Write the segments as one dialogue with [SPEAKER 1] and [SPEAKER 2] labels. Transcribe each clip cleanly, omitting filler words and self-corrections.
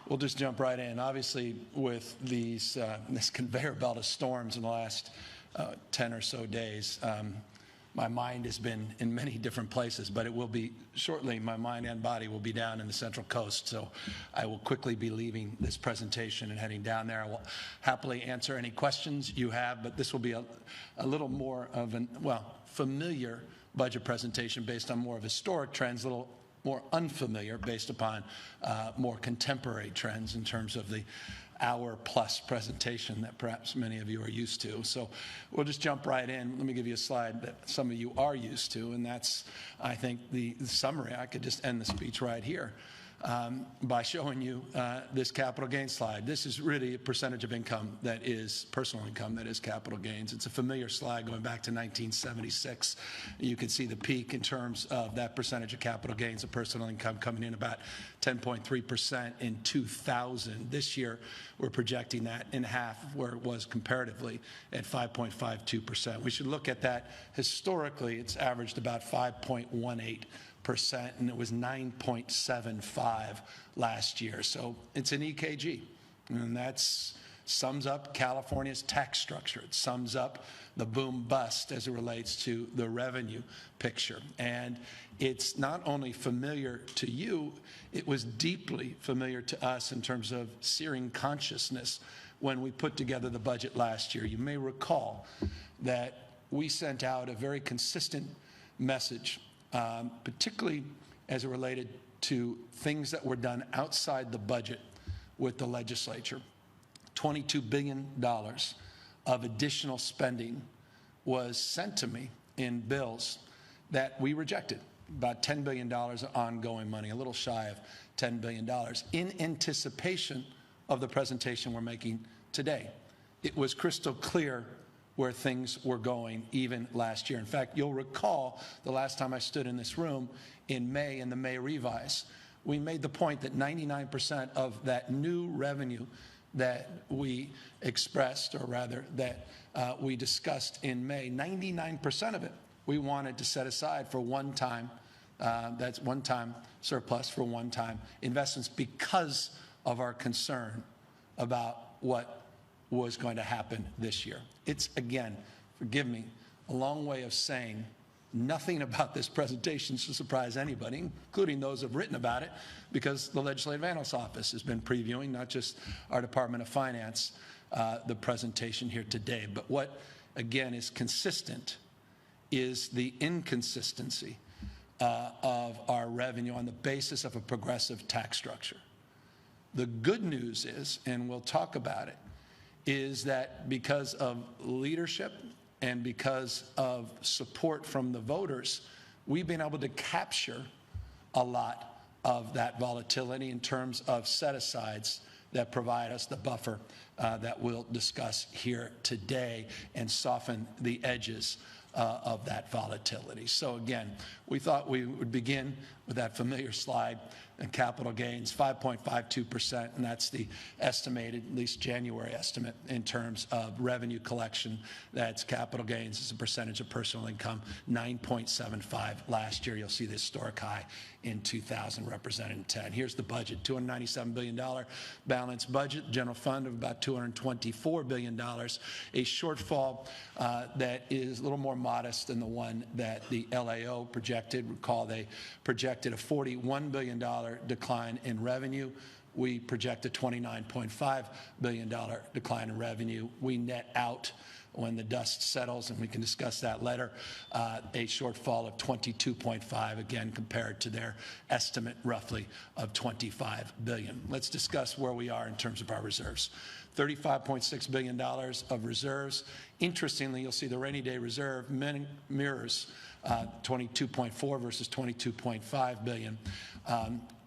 [SPEAKER 1] We'll just jump right in. Obviously, with these this conveyor belt of storms in the last 10 or so days, my mind has been in many different places, but it will be shortly, my mind and body will be down in the Central Coast. So I will quickly be leaving this presentation and heading down there. I will happily answer any questions you have, but this will be a little more of an, familiar budget presentation based on more of historic trends, a little more unfamiliar based upon more contemporary trends in terms of the hour-plus presentation that perhaps many of you are used to. So we'll just jump right in. Let me give you a slide that some of you are used to, and that's, I think, the summary. I could just end the speech right here by showing you this capital gains slide. This is really a percentage of income that is personal income that is capital gains. It's a familiar slide going back to 1976. You can see the peak in terms of that percentage of capital gains of personal income coming in about 10.3% in 2000. This year, we're projecting that in half of where it was comparatively at 5.52%. We should look at that historically. It's averaged about 5.18%, and it was 9.75 last year. So it's an EKG, and that sums up California's tax structure. It sums up the boom-bust as it relates to the revenue picture. And it's not only familiar to you, it was deeply familiar to us in terms of searing consciousness when we put together the budget last year. You may recall that we sent out a very consistent message, particularly as it related to things that were done outside the budget with the legislature. $22 billion of additional spending was sent to me in bills that we rejected. About $10 billion of ongoing money, a little shy of $10 billion, in anticipation of the presentation we're making today. It was crystal clear where things were going even last year. In fact, you'll recall the last time I stood in this room in May, in the May revise, we made the point that 99% of that new revenue that we expressed, or rather that we discussed in May, 99% of it we wanted to set aside for one-time, that's one-time surplus for one-time investments because of our concern about what was going to happen this year. It's, again, forgive me, a long way of saying nothing about this presentation should surprise anybody, including those who have written about it, because the Legislative Analyst's Office has been previewing, not just our Department of Finance, the presentation here today. But what, again, is consistent is the inconsistency of our revenue on the basis of a progressive tax structure. The good news is, and we'll talk about it, is that because of leadership and because of support from the voters, we've been able to capture a lot of that volatility in terms of set-asides that provide us the buffer that we'll discuss here today and soften the edges of that volatility. So again, we thought we would begin with that familiar slide, and capital gains, 5.52%, and that's the estimated, at least January estimate, in terms of revenue collection. That's capital gains as a percentage of personal income, 9.75 last year. You'll see the historic high in 2000 represented in 10. Here's the budget, $297 billion balanced budget, general fund of about $224 billion, a shortfall that is a little more modest than the one that the LAO projected. Recall they projected a $41 billion decline in revenue. We project a $29.5 billion decline in revenue. We net out, when the dust settles, and we can discuss that later, a shortfall of 22.5, again, compared to their estimate roughly of 25 billion. Let's discuss where we are in terms of our reserves. $35.6 billion of reserves. Interestingly, you'll see the rainy day reserve mirrors 22.4 versus 22.5 billion.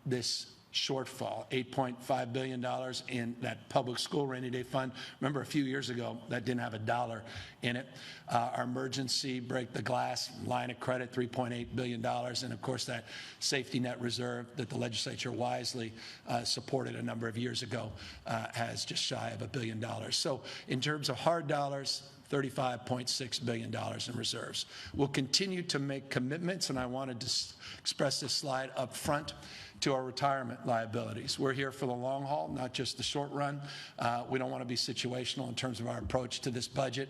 [SPEAKER 1] This shortfall, $8.5 billion in that public school rainy day fund. Remember, a few years ago, that didn't have a dollar in it. Our emergency break the glass line of credit, $3.8 billion. And of course, that safety net reserve that the legislature wisely supported a number of years ago has just shy of $1 billion. So in terms of hard dollars, $35.6 billion in reserves. We'll continue to make commitments, and I wanted to express this slide up front to our retirement liabilities. We're here for the long haul, not just the short run. We don't want to be situational in terms of our approach to this budget.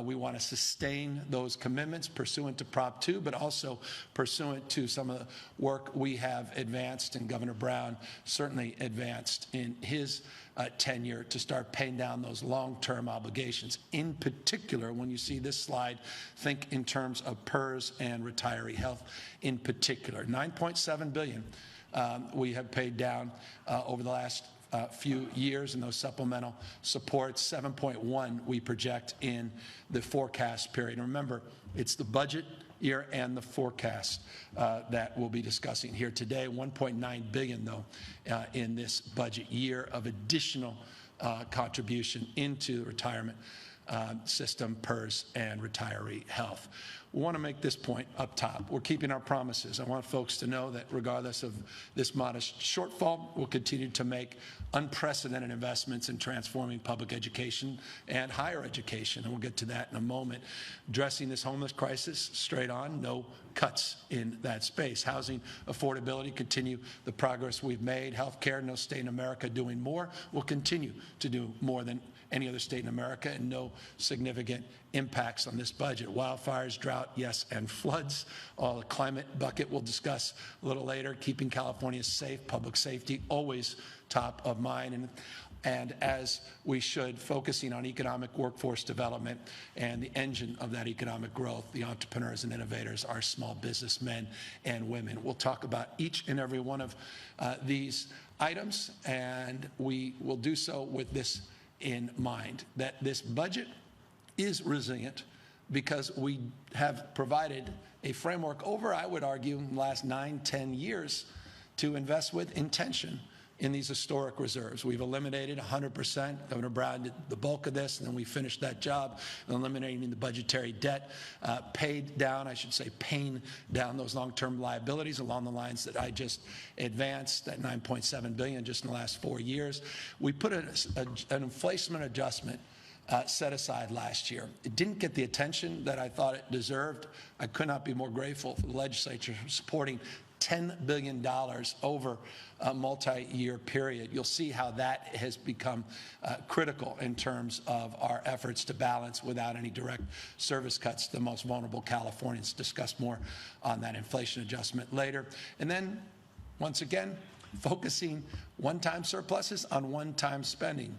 [SPEAKER 1] We want to sustain those commitments pursuant to Prop 2, but also pursuant to some of the work we have advanced, and Governor Brown certainly advanced in his tenure, to start paying down those long-term obligations. In particular, when you see this slide, think in terms of PERS and retiree health in particular. $9.7 billion we have paid down over the last few years in those supplemental supports. 7.1 we project in the forecast period. And remember, it's the budget year and the forecast that we'll be discussing here today. 1.9 billion, though, in this budget year of additional contribution into the retirement system, PERS, and retiree health. We want to make this point up top. We're keeping our promises. I want folks to know that regardless of this modest shortfall, we'll continue to make unprecedented investments in transforming public education and higher education, and we'll get to that in a moment. Addressing this homeless crisis straight on, no cuts in that space. Housing affordability, continue the progress we've made. Healthcare, no state in America doing more. We'll continue to do more than any other state in America, and no significant impacts on this budget. Wildfires, drought, yes, and floods. All the climate bucket we'll discuss a little later. Keeping California safe, public safety, always top of mind. And as we should, focusing on economic workforce development and the engine of that economic growth, the entrepreneurs and innovators, our small businessmen and women. We'll talk about each and every one of these items, and we will do so with this in mind, that this budget is resilient because we have provided a framework over, I would argue, in the last 9-10 years to invest with intention in these historic reserves. We've eliminated 100%. Governor Brown did the bulk of this, and then we finished that job eliminating the budgetary debt, paid down, I should say, paying down those long-term liabilities along the lines that I just advanced, that $9.7 billion just in the last 4 years. We put an inflation adjustment set aside last year. It didn't get the attention that I thought it deserved. I could not be more grateful for the legislature supporting $10 billion over a multi-year period. You'll see how that has become critical in terms of our efforts to balance, without any direct service cuts, the most vulnerable Californians. Discuss more on that inflation adjustment later. And then, once again, focusing one-time surpluses on one-time spending.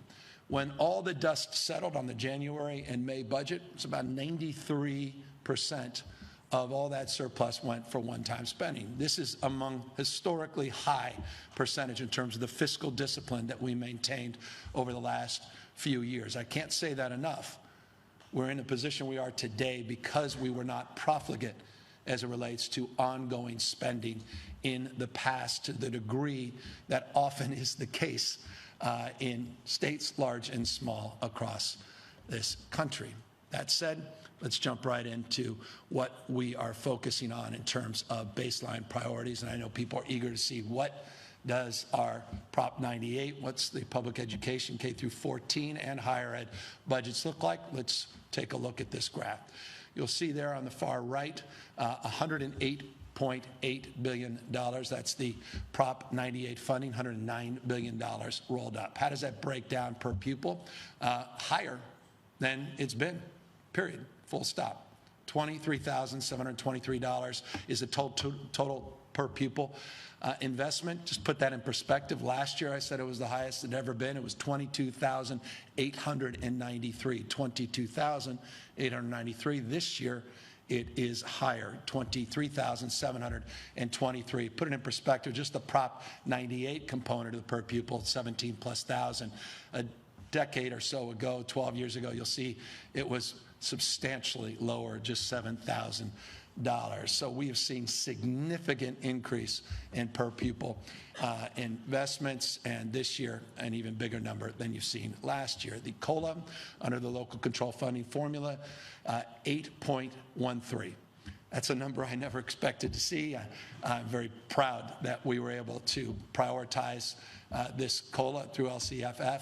[SPEAKER 1] When all the dust settled on the January and May budget, it's about 93% of all that surplus went for one-time spending. This is among historically high percentage in terms of the fiscal discipline that we maintained over the last few years. I can't say that enough. We're in the position we are today because we were not profligate as it relates to ongoing spending in the past, to the degree that often is the case in states large and small across this country. That said, let's jump right into what we are focusing on in terms of baseline priorities. And I know people are eager to see, what does our Prop 98, what's the public education K through 14 and higher ed budgets look like? Let's take a look at this graph. You'll see there on the far right, $108.8 billion. That's the Prop 98 funding, $109 billion rolled up. How does that break down per pupil? Higher than it's been, period, full stop. $23,723 is the total per pupil investment. Just put that in perspective. Last year I said it was the highest it had ever been. It was $22,893. $22,893. This year it is higher, $23,723. Put it in perspective, just the Prop 98 component of the per pupil, 17 plus thousand. A decade or so ago, 12 years ago, you'll see it was substantially lower, just $7,000. So we have seen significant increase in per pupil investments, and this year an even bigger number than you've seen last year. The COLA under the local control funding formula, 8.13. That's a number I never expected to see. I'm very proud that we were able to prioritize this COLA through LCFF.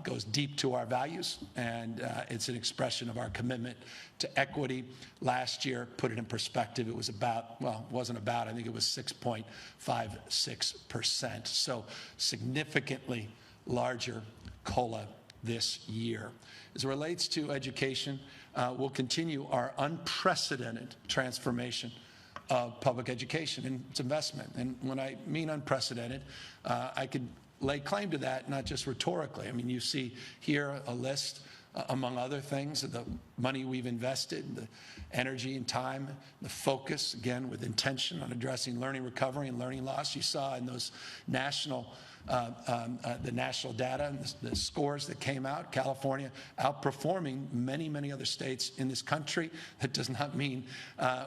[SPEAKER 1] Goes deep to our values, and it's an expression of our commitment to equity. Last year, put it in perspective, it was about, well, it wasn't about, I think it was 6.56%. So significantly larger COLA this year. As it relates to education, we'll continue our unprecedented transformation of public education and its investment. And when I mean unprecedented, I could lay claim to that, not just rhetorically. I mean, you see here a list, among other things, of the money we've invested, the energy and time, the focus, again, with intention on addressing learning recovery and learning loss. You saw in those national the national data and the scores that came out, California outperforming many, many other states in this country. That does not mean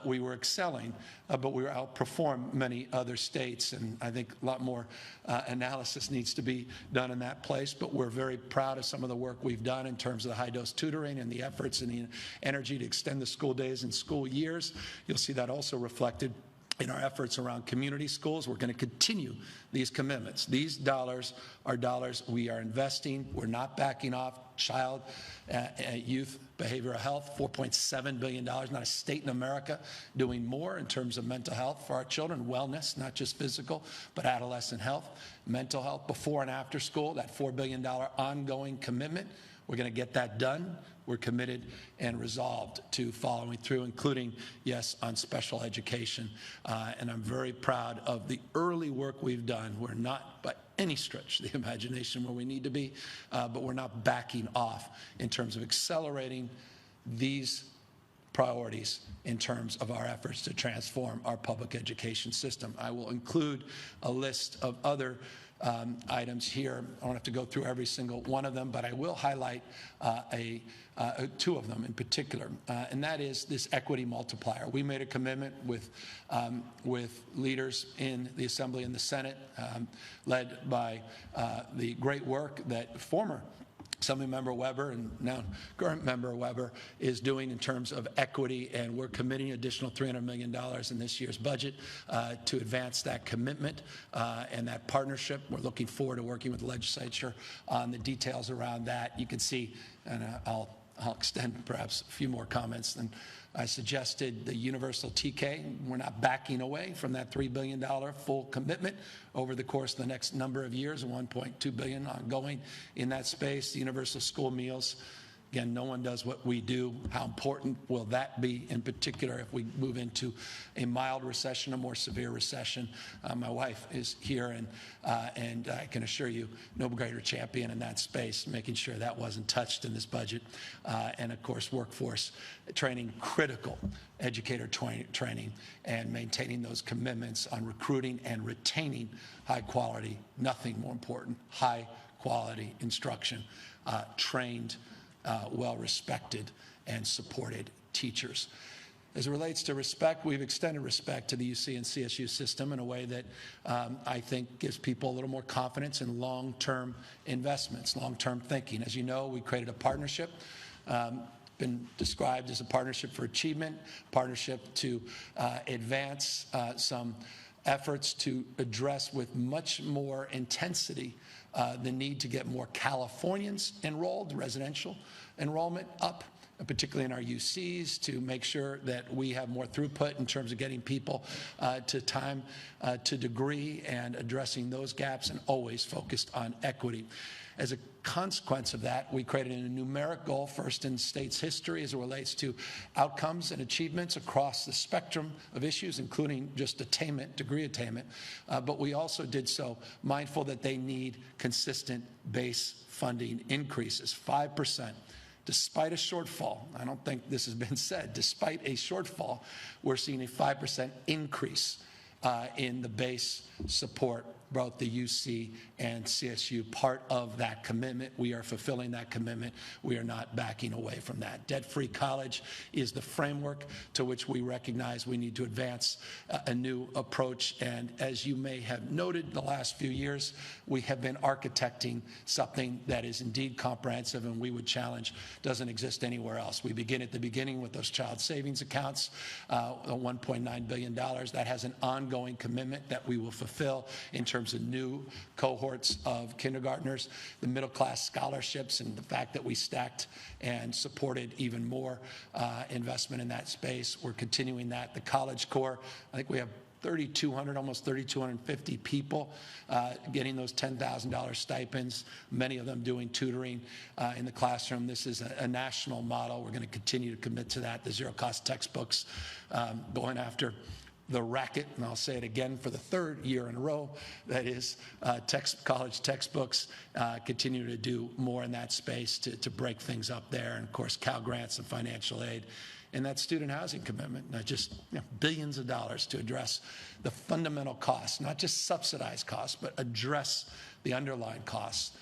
[SPEAKER 1] we were excelling, but we were outperformed many other states. And I think a lot more analysis needs to be done in that place. But we're very proud of some of the work we've done in terms of the high-dose tutoring and the efforts and the energy to extend the school days and school years. You'll see that also reflected in our efforts around community schools. We're going to continue these commitments. These dollars are dollars we are investing. We're not backing off. Child, youth, behavioral health, $4.7 billion. Not a state in America doing more in terms of mental health for our children. Wellness, not just physical, but adolescent health, mental health, before and after school, that $4 billion ongoing commitment. We're going to get that done. We're committed and resolved to following through, including, yes, on special education. And I'm very proud of the early work we've done. We're not, by any stretch of the imagination, where we need to be, but we're not backing off in terms of accelerating these priorities in terms of our efforts to transform our public education system. I will include a list of other items here. I don't have to go through every single one of them, but I will highlight two of them in particular, and that is this equity multiplier. We made a commitment with leaders in the Assembly and the Senate, led by the great work that former Assemblymember Weber and now current member Weber is doing in terms of equity, and we're committing additional $300 million in this year's budget to advance that commitment and that partnership. We're looking forward to working with the legislature on the details around that. You can see, and I'll extend perhaps a few more comments than I suggested, the universal TK. We're not backing away from that $3 billion full commitment over the course of the next number of years, $1.2 billion ongoing in that space. The universal school meals. Again, no one does what we do. How important will that be, in particular, if we move into a mild recession, a more severe recession? My wife is here, and I can assure you, no greater champion in that space, making sure that wasn't touched in this budget. And, of course, workforce training, critical educator training, and maintaining those commitments on recruiting and retaining high quality, nothing more important, high quality instruction, trained, well-respected and supported teachers. As it relates to respect, we've extended respect to the UC and CSU system in a way that I think gives people a little more confidence in long-term investments, long-term thinking. As you know, we created a partnership, been described as a partnership for achievement, partnership to advance some efforts to address with much more intensity the need to get more Californians enrolled, residential enrollment up, particularly in our UCs, to make sure that we have more throughput in terms of getting people to time to degree and addressing those gaps, and always focused on equity. As a consequence of that, we created a numeric goal, first in state's history, as it relates to outcomes and achievements across the spectrum of issues, including just attainment, degree attainment. But we also did so mindful that they need consistent base funding increases, 5%. Despite a shortfall, I don't think this has been said, despite a shortfall, we're seeing a 5% increase in the base support both the UC and CSU part of that commitment. We are fulfilling that commitment. We are not backing away from that. Debt-free college is the framework to which we recognize we need to advance a new approach. And as you may have noted the last few years, we have been architecting something that is indeed comprehensive and we would challenge doesn't exist anywhere else. We begin at the beginning with those child savings accounts, $1.9 billion. That has an ongoing commitment that we will fulfill in terms of new cohorts of kindergartners, the middle class scholarships, and the fact that we stacked and supported even more investment in that space. We're continuing that. The College Corps, I think we have 3,200, almost 3,250 people getting those $10,000 stipends, many of them doing tutoring in the classroom. This is a national model. We're going to continue to commit to that. The zero-cost textbooks, going after the racket, and I'll say it again for the third year in a row, that is college textbooks, continue to do more in that space to break things up there, and of course Cal Grants and financial aid. And that student housing commitment, just billions of dollars to address the fundamental costs, not just subsidized costs, but address the underlying costs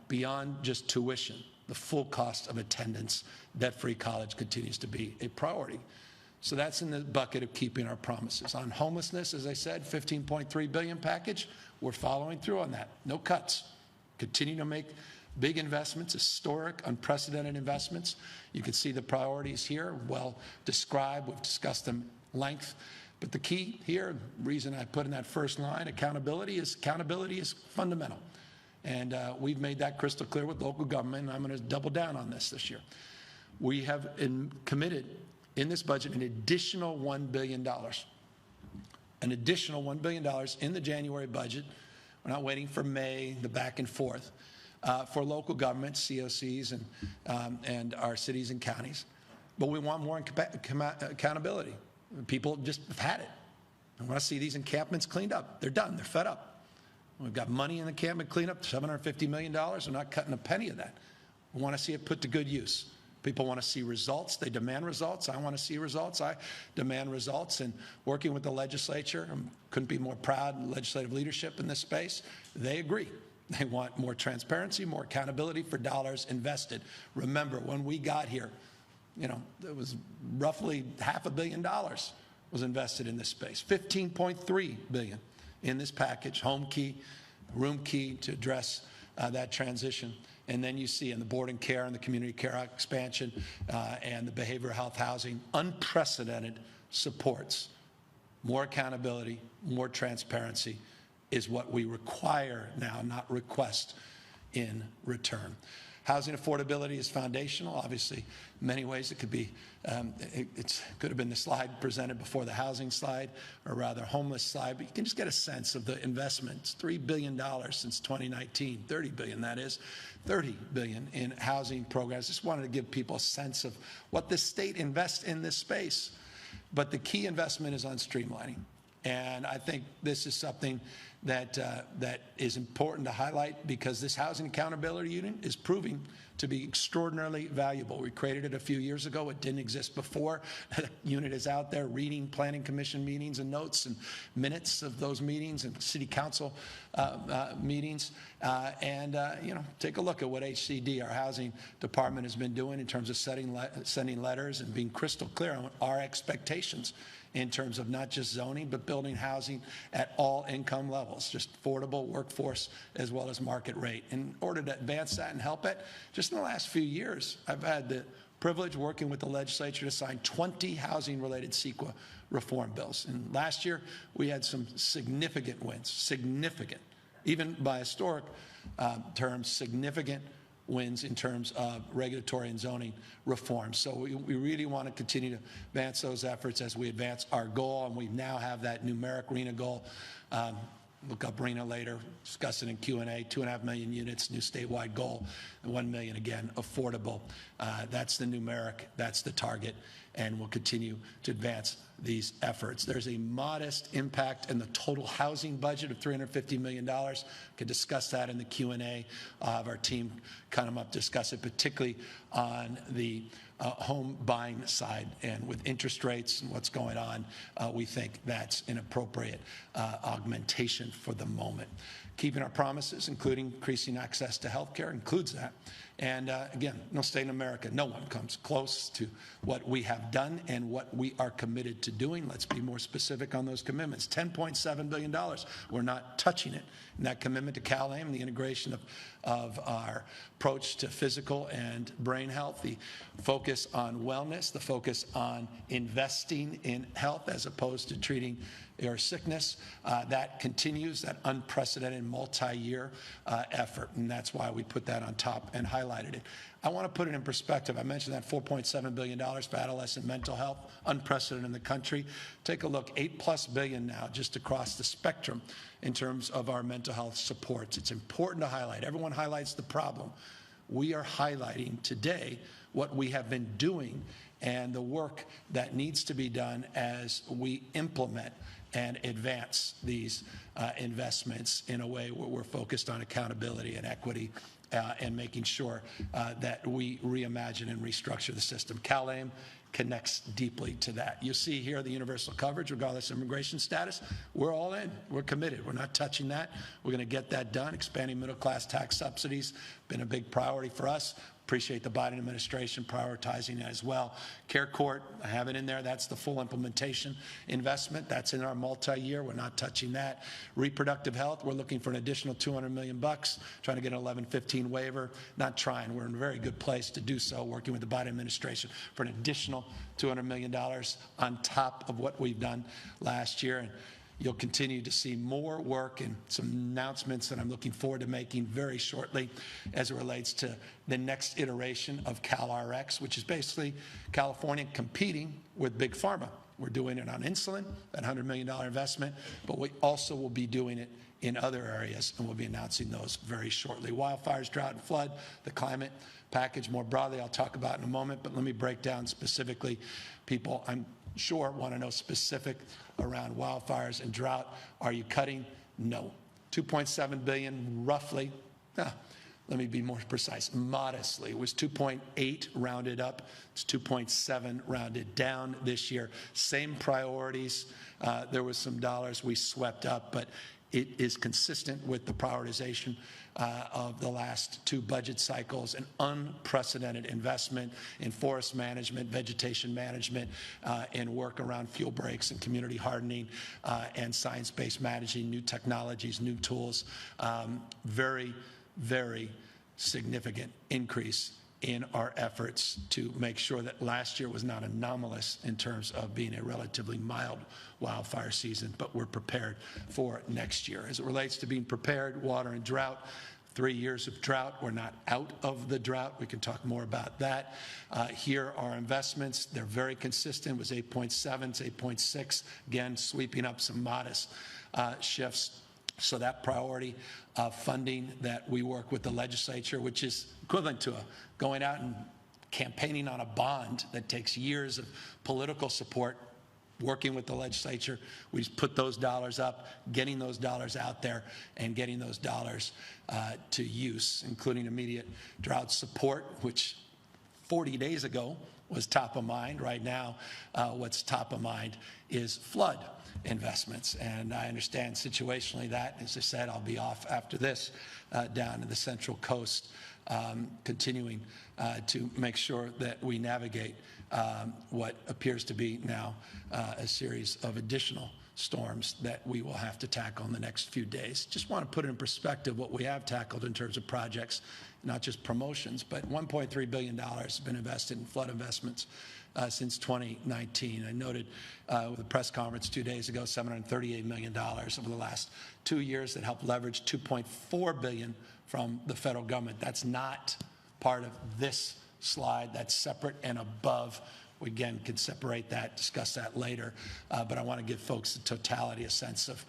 [SPEAKER 1] beyond just tuition. The full cost of attendance, debt-free college continues to be a priority. So that's in the bucket of keeping our promises. On homelessness, as I said, $15.3 billion package, we're following through on that. No cuts. Continue to make big investments, historic, unprecedented investments. You can see the priorities here, well described. We've discussed them at length. But the key here, the reason I put in that first line, accountability is fundamental. And we've made that crystal clear with local government, and I'm going to double down on this year. We have committed in this budget an additional $1 billion. An additional $1 billion in the January budget. We're not waiting for May, the back and forth, for local governments, COCs, and our cities and counties. But we want more accountability. People just have had it. I want to see these encampments cleaned up. They're done. They're fed up. We've got money in the encampment cleanup, $750 million. We're not cutting a penny of that. We want to see it put to good use. People want to see results. They demand results. I want to see results. I demand results. And working with the legislature, I couldn't be more proud of legislative leadership in this space. They agree. They want more transparency, more accountability for dollars invested. Remember, when we got here, it was roughly $500 million was invested in this space. $15.3 billion in this package, home key, room key to address that transition. And then you see in the board and care and the community care expansion and the behavioral health housing, unprecedented supports. More accountability, more transparency is what we require now, not request in return. Housing affordability is foundational. Obviously, in many ways it could be, it could have been the slide presented before the housing slide, or rather homeless slide, but you can just get a sense of the investments. $3 billion since 2019, $30 billion that is, $30 billion in housing programs. Just wanted to give people a sense of what the state invests in this space. But the key investment is on streamlining. And I think this is something that is important to highlight, because this Housing Accountability Unit is proving to be extraordinarily valuable. We created it a few years ago. It didn't exist before. The unit is out there reading Planning Commission meetings and notes and minutes of those meetings and City Council meetings. Take a look at what HCD, our housing department, has been doing in terms of sending letters and being crystal clear on our expectations in terms of not just zoning, but building housing at all income levels, just affordable, workforce, as well as market rate. In order to advance that and help it, just in the last few years, I've had the privilege working with the legislature to sign 20 housing-related CEQA reform bills. And last year, we had some significant wins, significant, even by historic terms, significant wins in terms of regulatory and zoning reform. So we really want to continue to advance those efforts as we advance our goal, and we now have that numeric RENA goal. Look up RENA later, discuss it in Q&A, 2.5 million units, new statewide goal, and 1 million, again, affordable. That's the numeric, that's the target, and we'll continue to advance these efforts. There's a modest impact in the total housing budget of $350 million. We can discuss that in the Q&A. I'll have our team come up, discuss it, particularly on the home buying side. And with interest rates and what's going on, we think that's an appropriate augmentation for the moment. Keeping our promises, including increasing access to health care, includes that. And again, no state in America, no one comes close to what we have done and what we are committed to doing. Let's be more specific on those commitments. $10.7 billion. We're not touching it. And that commitment to CalAIM, the integration of our approach to physical and brain health, the focus on wellness, the focus on investing in health as opposed to treating your sickness, that continues, that unprecedented multi-year effort, and that's why we put that on top and highlighted it. I want to put it in perspective. I mentioned that $4.7 billion for adolescent mental health, unprecedented in the country. Take a look, $8+ billion now just across the spectrum in terms of our mental health supports. It's important to highlight. Everyone highlights the problem. We are highlighting today what we have been doing and the work that needs to be done as we implement and advance these investments in a way where we're focused on accountability and equity and making sure that we reimagine and restructure the system. CalAIM connects deeply to that. You see here the universal coverage, regardless of immigration status. We're all in. We're committed. We're not touching that. We're going to get that done. Expanding middle-class tax subsidies, been a big priority for us. Appreciate the Biden administration prioritizing it as well. Care Court, I have it in there. That's the full implementation investment. That's in our multi-year. We're not touching that. Reproductive health, we're looking for an additional $200 million, trying to get an 1115 waiver. Not trying. We're in a very good place to do so, working with the Biden administration for an additional $200 million on top of what we've done last year. And you'll continue to see more work and some announcements that I'm looking forward to making very shortly as it relates to the next iteration of CalRx, which is basically California competing with Big Pharma. We're doing it on insulin, that $100 million investment, but we also will be doing it in other areas, and we'll be announcing those very shortly. Wildfires, drought, and flood, the climate package more broadly, I'll talk about in a moment, but let me break down specifically. People, I'm sure, want to know specific around wildfires and drought. Are you cutting? No. $2.7 billion, roughly. Let me be more precise. Modestly. It was 2.8 rounded up. It's 2.7 rounded down this year. Same priorities. There was some dollars we swept up, but it is consistent with the prioritization of the last two budget cycles, an unprecedented investment in forest management, vegetation management, and work around fuel breaks and community hardening and science-based managing, new technologies, new tools. Very, very significant increase in our efforts to make sure that last year was not anomalous in terms of being a relatively mild wildfire season, but we're prepared for next year. As it relates to being prepared, water and drought, 3 years of drought. We're not out of the drought. We can talk more about that. Here are investments. They're very consistent. It was 8.7, it's 8.6. Again, sweeping up some modest shifts. So that priority of funding that we work with the legislature, which is equivalent to going out and campaigning on a bond that takes years of political support, working with the legislature, we just put those dollars up, getting those dollars out there, and getting those dollars to use, including immediate drought support, which 40 days ago was top of mind. Right now, what's top of mind is flood investments. And I understand situationally that, as I said, I'll be off after this down in the Central Coast, continuing to make sure that we navigate what appears to be now a series of additional storms that we will have to tackle in the next few days. Just want to put in perspective what we have tackled in terms of projects, not just promotions, but $1.3 billion has been invested in flood investments since 2019. I noted with a press conference 2 days ago, $738 million over the last 2 years that helped leverage $2.4 billion from the federal government. That's not part of this slide. That's separate and above. We again can separate that, discuss that later. But I want to give folks the totality, a sense of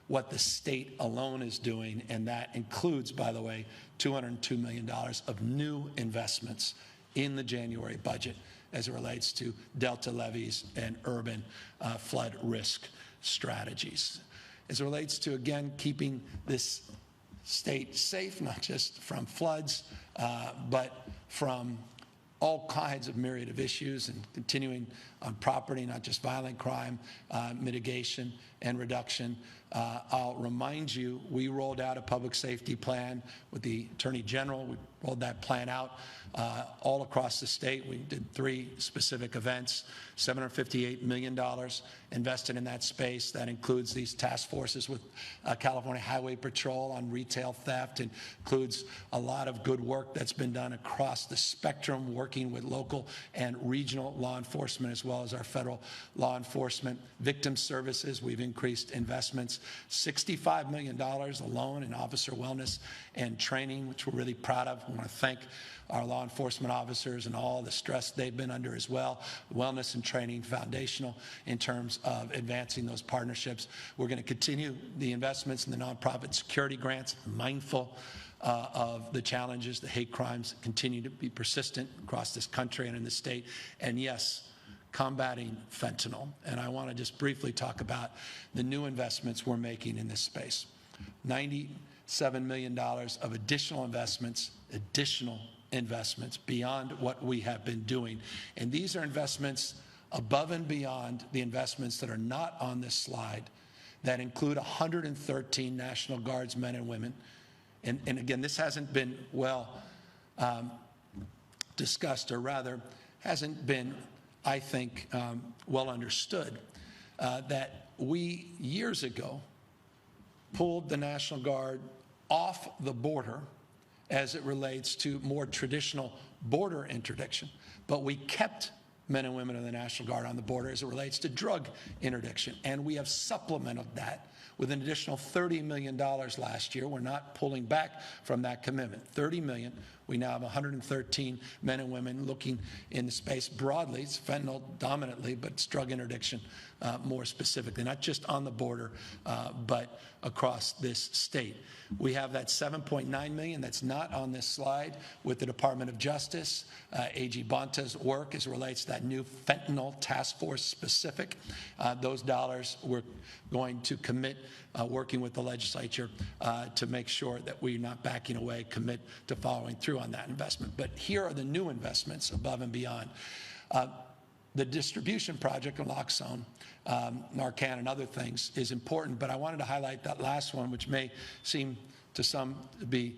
[SPEAKER 1] what the state alone is doing, and that includes, by the way, $202 million of new investments in the January budget as it relates to delta levees and urban flood risk strategies. As it relates to, again, keeping this state safe, not just from floods, but from all kinds of myriad of issues, and continuing on property, not just violent crime, mitigation and reduction. I'll remind you, we rolled out a public safety plan with the Attorney General. We rolled that plan out all across the state. We did 3 specific events, $758 million invested in that space. That includes these task forces with California Highway Patrol on retail theft. It includes a lot of good work that's been done across the spectrum, working with local and regional law enforcement as well as our federal law enforcement. Victim services, we've increased investments, $65 million alone in officer wellness and training, which we're really proud of. I want to thank our law enforcement officers and all the stress they've been under as well. Wellness and training foundational in terms of advancing those partnerships. We're going to continue the investments in the nonprofit security grants, mindful of the challenges, the hate crimes that continue to be persistent across this country and in the state. And yes, combating fentanyl. And I want to just briefly talk about the new investments we're making in this space. $97 million of additional investments beyond what we have been doing. And these are investments above and beyond the investments that are not on this slide, that include 113 National Guards men and women. And again, this hasn't been well discussed, or rather hasn't been, I think, well understood, that we years ago pulled the National Guard off the border as it relates to more traditional border interdiction, but we kept men and women of the National Guard on the border as it relates to drug interdiction, and we have supplemented that with an additional $30 million last year. We're not pulling back from that commitment. $30 million. We now have 113 men and women looking in the space broadly. It's fentanyl dominantly, but it's drug interdiction more specifically, not just on the border, but across this state. We have that $7.9 million that's not on this slide with the Department of Justice. AG Bonta's work as it relates to that new fentanyl task force specific. Those dollars we're going to commit, working with the legislature to make sure that we're not backing away, commit to following through on that investment. But here are the new investments above and beyond. The distribution project, naloxone, Narcan, and other things is important, but I wanted to highlight that last one, which may seem to some to be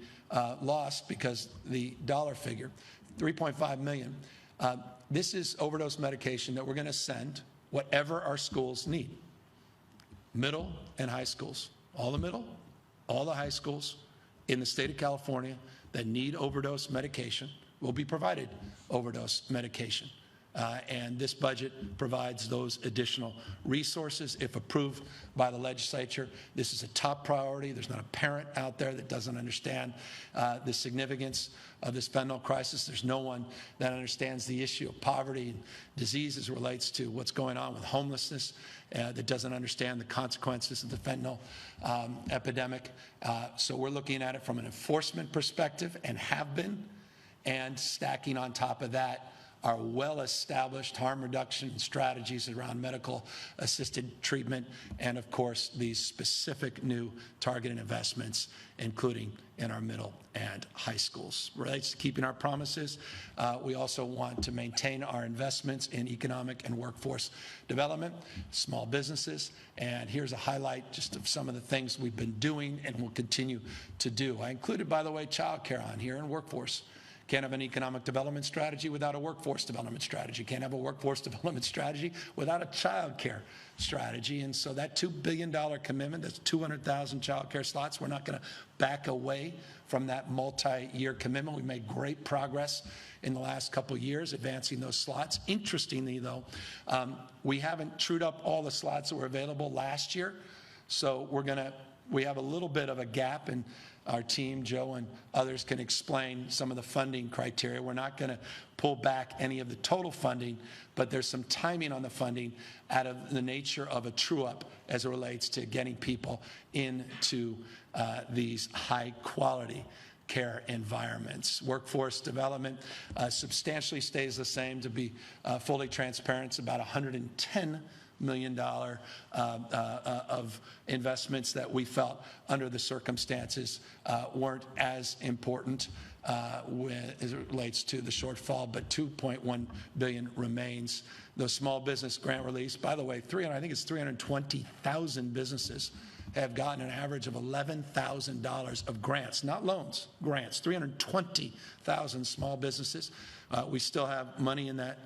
[SPEAKER 1] lost because the dollar figure, $3.5 million. This is overdose medication that we're going to send whatever our schools need. Middle and high schools. All the middle, all the high schools in the state of California that need overdose medication will be provided overdose medication. And this budget provides those additional resources if approved by the legislature. This is a top priority. There's not a parent out there that doesn't understand the significance of this fentanyl crisis. There's no one that understands the issue of poverty and disease as it relates to what's going on with homelessness, that doesn't understand the consequences of the fentanyl epidemic. So we're looking at it from an enforcement perspective, and have been, and stacking on top of that our well-established harm reduction strategies around medical-assisted treatment, and, of course, these specific new targeted investments, including in our middle and high schools. Relates to keeping our promises. We also want to maintain our investments in economic and workforce development, small businesses, and here's a highlight just of some of the things we've been doing and will continue to do. I included, by the way, child care on here and workforce. Can't have an economic development strategy without a workforce development strategy. Can't have a workforce development strategy without a child care strategy. And so that $2 billion commitment, that's 200,000 child care slots. We're not going to back away from that multi-year commitment. We made great progress in the last couple of years advancing those slots. Interestingly, though, we haven't trued up all the slots that were available last year. So we have a little bit of a gap, and our team, Joe and others, can explain some of the funding criteria. We're not going to pull back any of the total funding, but there's some timing on the funding out of the nature of a true-up as it relates to getting people into these high-quality care environments. Workforce development substantially stays the same. To be fully transparent, it's about $110 million of investments that we felt under the circumstances weren't as important as it relates to the shortfall, but $2.1 billion remains. The small business grant release, by the way, I think it's 320,000 businesses have gotten an average of $11,000 of grants, not loans, grants. 320,000 small businesses. We still have money in that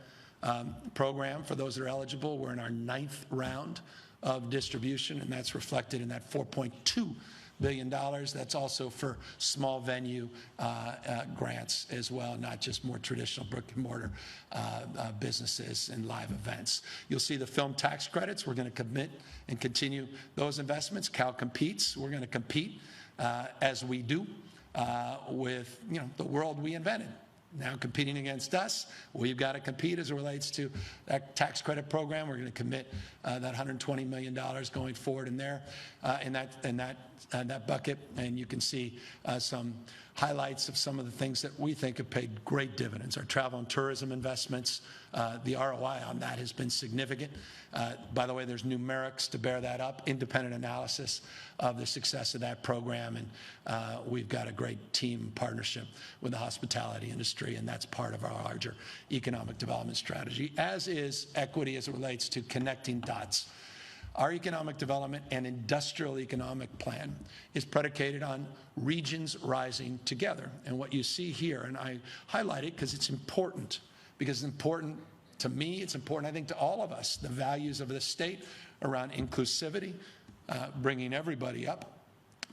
[SPEAKER 1] program for those that are eligible. We're in our 9th round of distribution, and that's reflected in that $4.2 billion. That's also for small venue grants as well, not just more traditional brick and mortar businesses and live events. You'll see the film tax credits. We're going to commit and continue those investments. Cal competes. We're going to compete as we do with the world we invented. Now competing against us, we've got to compete as it relates to that tax credit program. We're going to commit that $120 million going forward in there, in that bucket. And you can see some highlights of some of the things that we think have paid great dividends. Our travel and tourism investments, the ROI on that has been significant. By the way, there's numerics to bear that up, independent analysis of the success of that program. And we've got a great team partnership with the hospitality industry, and that's part of our larger economic development strategy, as is equity as it relates to connecting dots. Our economic development and industrial economic plan is predicated on regions rising together. And what you see here, and I highlight it because it's important to me, it's important, I think, to all of us, the values of the state around inclusivity, bringing everybody up.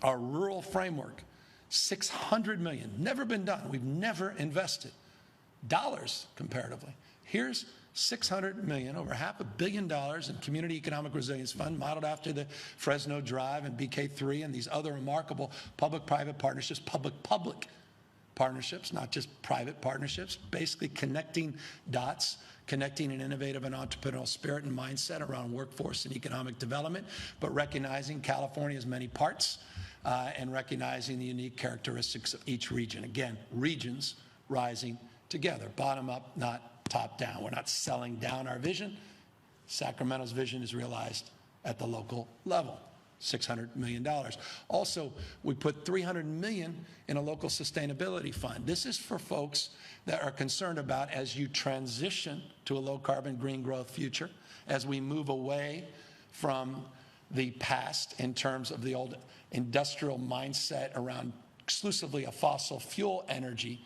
[SPEAKER 1] Our rural framework, $600 million, never been done. We've never invested dollars comparatively. Here's $600 million, over $500 million in Community Economic Resilience Fund, modeled after the Fresno Drive and BK3 and these other remarkable public-private partnerships, public-public partnerships, not just private partnerships, basically connecting dots, connecting an innovative and entrepreneurial spirit and mindset around workforce and economic development, but recognizing California's many parts and recognizing the unique characteristics of each region. Again, regions rising together, bottom up, not top down. We're not selling down our vision. Sacramento's vision is realized at the local level. $600 million. Also, we put $300 million in a local sustainability fund. This is for folks that are concerned about, as you transition to a low-carbon green growth future, as we move away from the past in terms of the old industrial mindset around exclusively a fossil fuel energy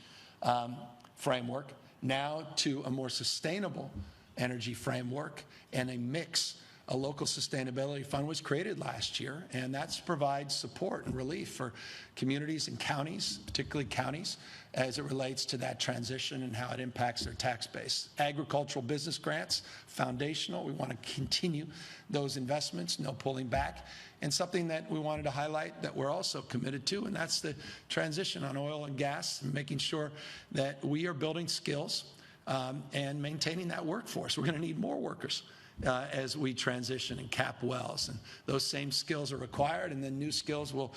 [SPEAKER 1] framework, now to a more sustainable energy framework and a mix. A local sustainability fund was created last year, and that's to provide support and relief for communities and counties, particularly counties, as it relates to that transition and how it impacts their tax base. Agricultural business grants, foundational. We want to continue those investments, no pulling back. And something that we wanted to highlight that we're also committed to, and that's the transition on oil and gas, and making sure that we are building skills and maintaining that workforce. We're going to need more workers as we transition and cap wells. And those same skills are required, and then new skills will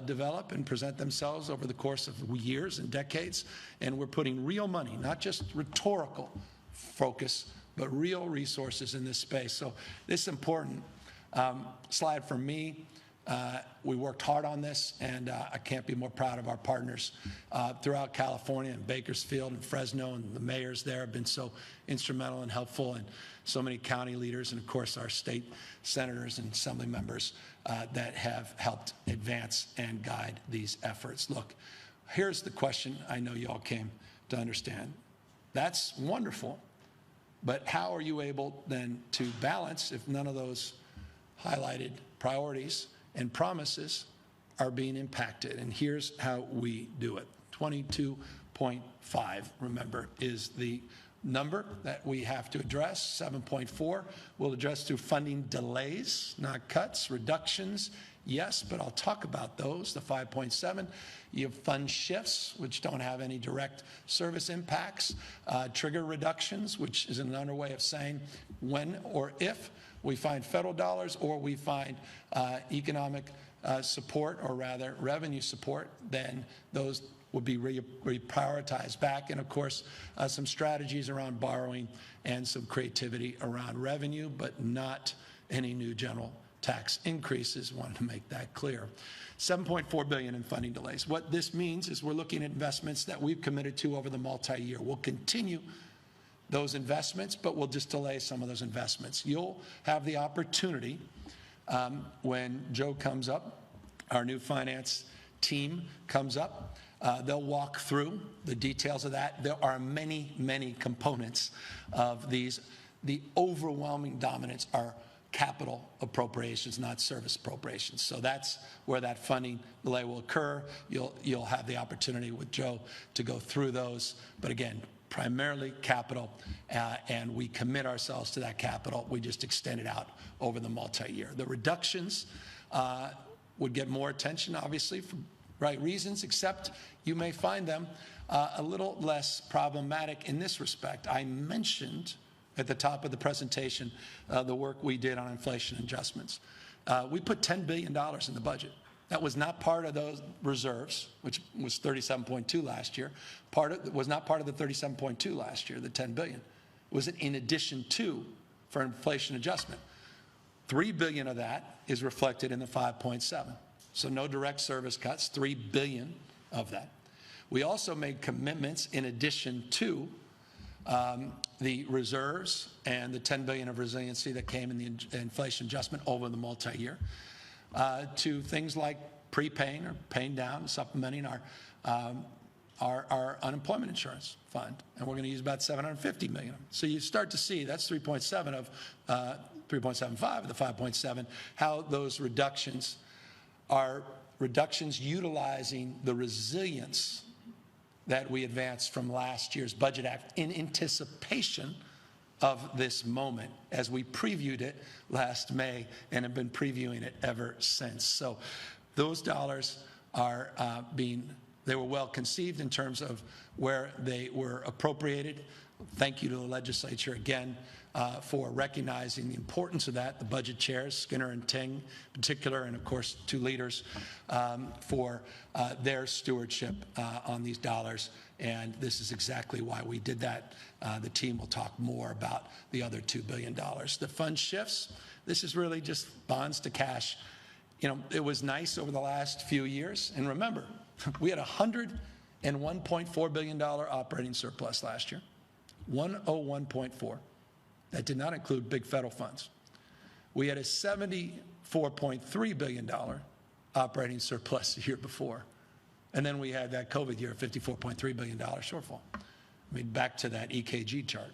[SPEAKER 1] develop and present themselves over the course of years and decades. And we're putting real money, not just rhetorical focus, but real resources in this space. So this is important slide for me. We worked hard on this, and I can't be more proud of our partners throughout California and Bakersfield and Fresno, and the mayors there have been so instrumental and helpful, and so many county leaders, and of course our state senators and assembly members that have helped advance and guide these efforts. Look, here's the question I know you all came to understand. That's wonderful, but how are you able then to balance if none of those highlighted priorities and promises are being impacted? And here's how we do it. 22.5, remember, is the number that we have to address. 7.4 we'll address through funding delays, not cuts. Reductions, yes, but I'll talk about those. The 5.7, you have fund shifts, which don't have any direct service impacts. Trigger reductions, which is another way of saying when or if we find federal dollars or we find economic support, or rather revenue support, then those would be reprioritized back. And of course, some strategies around borrowing and some creativity around revenue, but not any new general tax increases. Wanted to make that clear. $7.4 billion in funding delays. What this means is we're looking at investments that we've committed to over the multi-year. We'll continue those investments, but we'll just delay some of those investments. You'll have the opportunity when Joe comes up, our new finance team comes up, they'll walk through the details of that. There are many, many components of these. The overwhelming dominance are capital appropriations, not service appropriations. So that's where that funding delay will occur. You'll have the opportunity with Joe to go through those. But again, primarily capital, and we commit ourselves to that capital. We just extend it out over the multi-year. The reductions would get more attention, obviously, for right reasons, except you may find them a little less problematic in this respect. I mentioned at the top of the presentation the work we did on inflation adjustments. We put $10 billion in the budget. That was not part of those reserves, which was 37.2 last year. Was not part of the 37.2 last year, the 10 billion. It was in addition to for inflation adjustment. 3 billion of that is reflected in the 5.7. So no direct service cuts, 3 billion of that. We also made commitments in addition to the reserves and the 10 billion of resiliency that came in the inflation adjustment over the multi-year. To things like prepaying or paying down, supplementing our unemployment insurance fund, and we're going to use about 750 million. So you start to see that's 3.7 of 3.75 of the 5.7. How those reductions are reductions utilizing the resilience that we advanced from last year's Budget Act in anticipation of this moment as we previewed it last May and have been previewing it ever since. So those dollars are they were well conceived in terms of where they were appropriated. Thank you to the legislature again for recognizing the importance of that. The budget chairs, Skinner and Ting in particular, and of course 2 leaders for their stewardship on these dollars. And this is exactly why we did that. The team will talk more about the other $2 billion. The fund shifts, this is really just bonds to cash. You know, it was nice over the last few years. And remember, we had a $101.4 billion operating surplus last year. 101.4. That did not include big federal funds. We had a $74.3 billion operating surplus the year before. And then we had that COVID year, $54.3 billion shortfall. I mean, back to that EKG chart,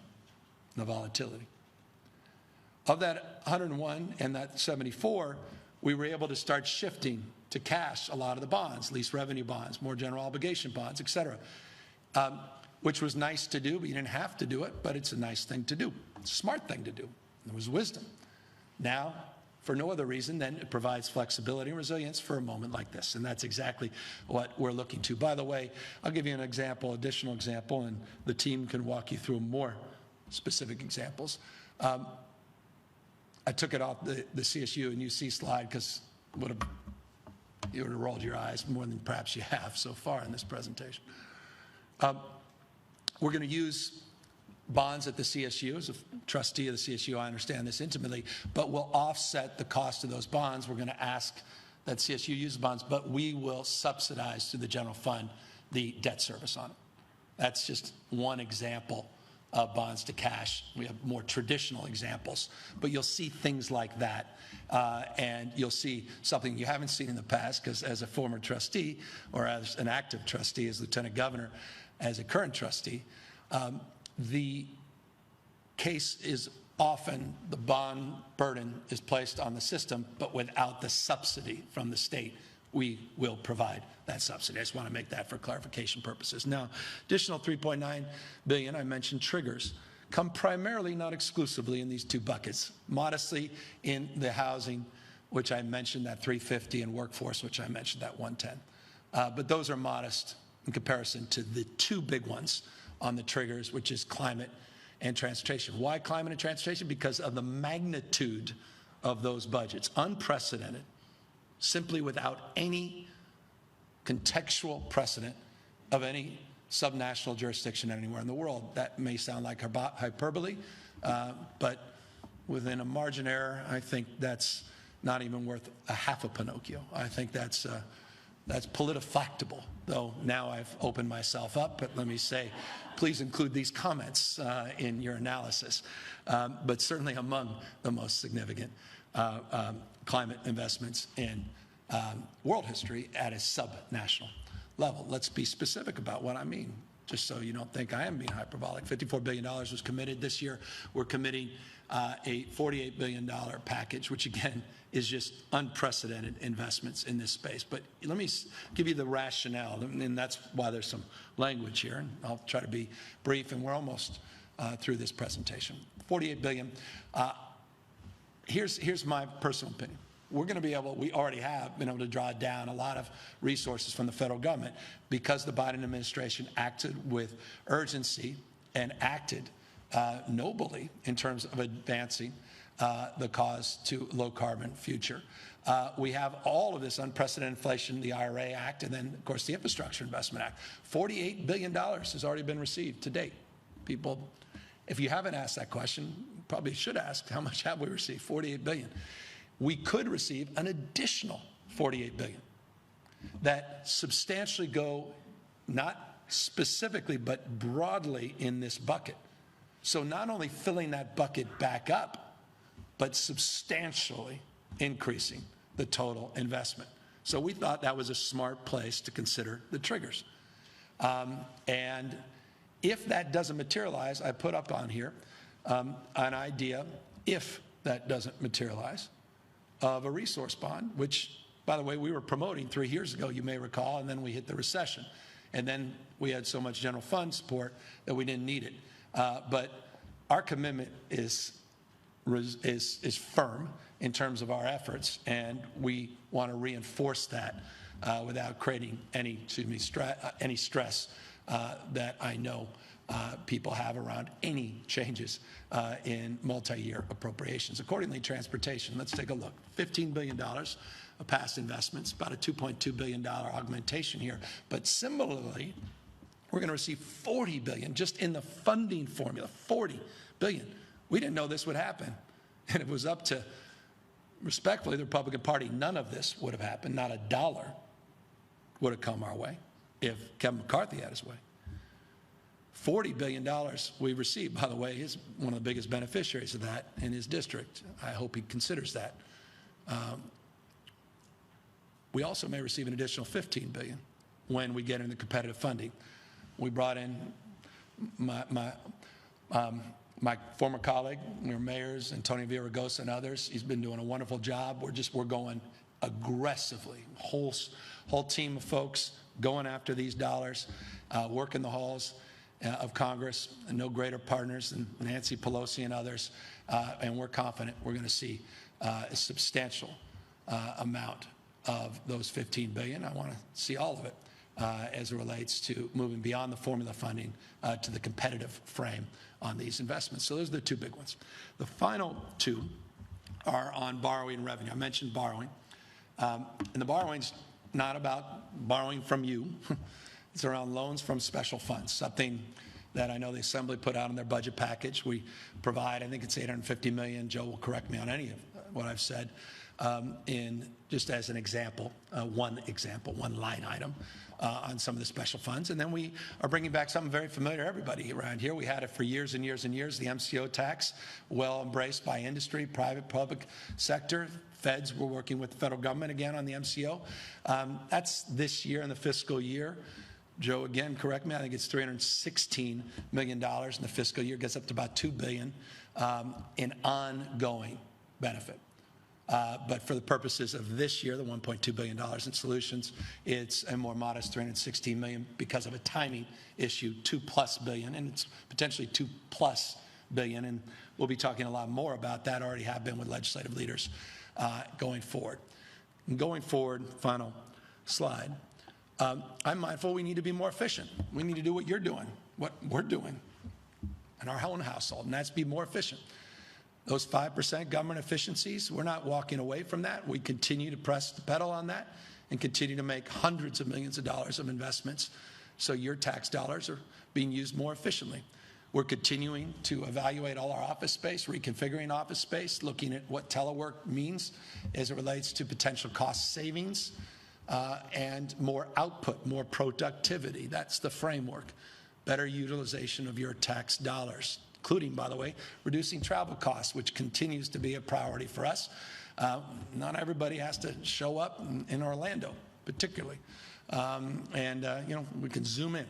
[SPEAKER 1] the volatility. Of that 101 and that 74, we were able to start shifting to cash a lot of the bonds, lease revenue bonds, more general obligation bonds, et cetera, which was nice to do. But you didn't have to do it, but it's a nice thing to do. It's a smart thing to do. There was wisdom. Now, for no other reason than it provides flexibility and resilience for a moment like this. And that's exactly what we're looking to. By the way, I'll give you an example, additional example, and the team can walk you through more specific examples. I took it off the CSU and UC slide because you would have rolled your eyes more than perhaps you have so far in this presentation. We're going to use bonds at the CSU. As a trustee of the CSU, I understand this intimately, but we'll offset the cost of those bonds. We're going to ask that CSU use bonds, but we will subsidize through the general fund the debt service on it. That's just one example of bonds to cash. We have more traditional examples, but you'll see things like that, and you'll see something you haven't seen in the past, because as a former trustee, or as an active trustee, as lieutenant governor, as a current trustee, the case is often the bond burden is placed on the system, but without the subsidy from the state. We will provide that subsidy. I just want to make that for clarification purposes. Now, additional $3.9 billion, I mentioned triggers, come primarily, not exclusively, in these 2 buckets. Modestly in the housing, which I mentioned, that 350, and workforce, which I mentioned, that 110. But those are modest in comparison to the 2 big ones on the triggers, which is climate and transportation. Why climate and transportation? Because of the magnitude of those budgets. Unprecedented, simply without any contextual precedent of any subnational jurisdiction anywhere in the world. That may sound like hyperbole, but within a margin error, I think that's not even worth a half a Pinocchio. I think that's politifactable, though now I've opened myself up, but let me say, please include these comments in your analysis. But certainly among the most significant climate investments in world history at a subnational level. Let's be specific about what I mean, just so you don't think I am being hyperbolic. $54 billion was committed this year. We're committing a $48 billion package, which again is just unprecedented investments in this space. But let me give you the rationale, and that's why there's some language here, and I'll try to be brief, and we're almost through this presentation. $48 billion. Here's my personal opinion. We're going to be able, we already have been able to draw down a lot of resources from the federal government because the Biden administration acted with urgency and acted nobly in terms of advancing the cause to low carbon future. We have all of this unprecedented inflation, the IRA Act, and then, of course, the Infrastructure Investment Act. $48 billion has already been received to date. People, if you haven't asked that question, probably should ask, how much have we received? $48 billion. We could receive an additional $48 billion that substantially go, not specifically, but broadly in this bucket. So not only filling that bucket back up, but substantially increasing the total investment. So we thought that was a smart place to consider the triggers. And if that doesn't materialize, I put up on here an idea, if that doesn't materialize, of a resource bond, which, by the way, we were promoting 3 years ago, you may recall, and then we hit the recession. And then we had so much general fund support that we didn't need it. But our commitment is firm in terms of our efforts, and we want to reinforce that without creating any stress that I know people have around any changes in multi-year appropriations. Accordingly, transportation, let's take a look. $15 billion of past investments, about a $2.2 billion augmentation here. But similarly, we're going to receive $40 billion just in the funding formula, $40 billion. We didn't know this would happen. And it was up to, respectfully, the Republican Party. None of this would have happened. Not a dollar would have come our way if Kevin McCarthy had his way. $40 billion we received. By the way, he's one of the biggest beneficiaries of that in his district. I hope he considers that. We also may receive an additional $15 billion when we get into competitive funding. We brought in my former colleague, your mayors, Antonio Villaraigosa and others. He's been doing a wonderful job. We're going aggressively, whole team of folks going after these dollars, working the halls of Congress, and no greater partners than Nancy Pelosi and others, and we're confident we're going to see a substantial amount of those $15 billion. I want to see all of it as it relates to moving beyond the formula funding to the competitive frame on these investments. So those are the two big ones. The final two are on borrowing revenue. I mentioned borrowing, and the borrowing's not about borrowing from you. It's around loans from special funds, something that I know the Assembly put out in their budget package. We provide, I think it's $850 million. Joe will correct me on any of what I've said. In just as an example, one line item on some of the special funds. And then we are bringing back something very familiar to everybody around here. We had it for years and years and years, the MCO tax, well embraced by industry, private, public sector. Feds, we're working with the federal government again on the MCO. That's this year in the fiscal year. Joe, again, correct me, I think it's $316 million in the fiscal year, gets up to about $2 billion in ongoing benefit. But for the purposes of this year, the $1.2 billion in solutions, it's a more modest $316 million because of a timing issue, $2+ billion, and it's potentially $2+ billion, and we'll be talking a lot more about that, already have been with legislative leaders going forward. And going forward, final slide. I'm mindful we need to be more efficient. We need to do what you're doing, what we're doing in our own household, and that's be more efficient. Those 5% government efficiencies, we're not walking away from that. We continue to press the pedal on that and continue to make hundreds of millions of dollars of investments so your tax dollars are being used more efficiently. We're continuing to evaluate all our office space, reconfiguring office space, looking at what telework means as it relates to potential cost savings and more output, more productivity. That's the framework. Better utilization of your tax dollars, including, by the way, reducing travel costs, which continues to be a priority for us. Not everybody has to show up in Orlando, particularly. We can zoom in.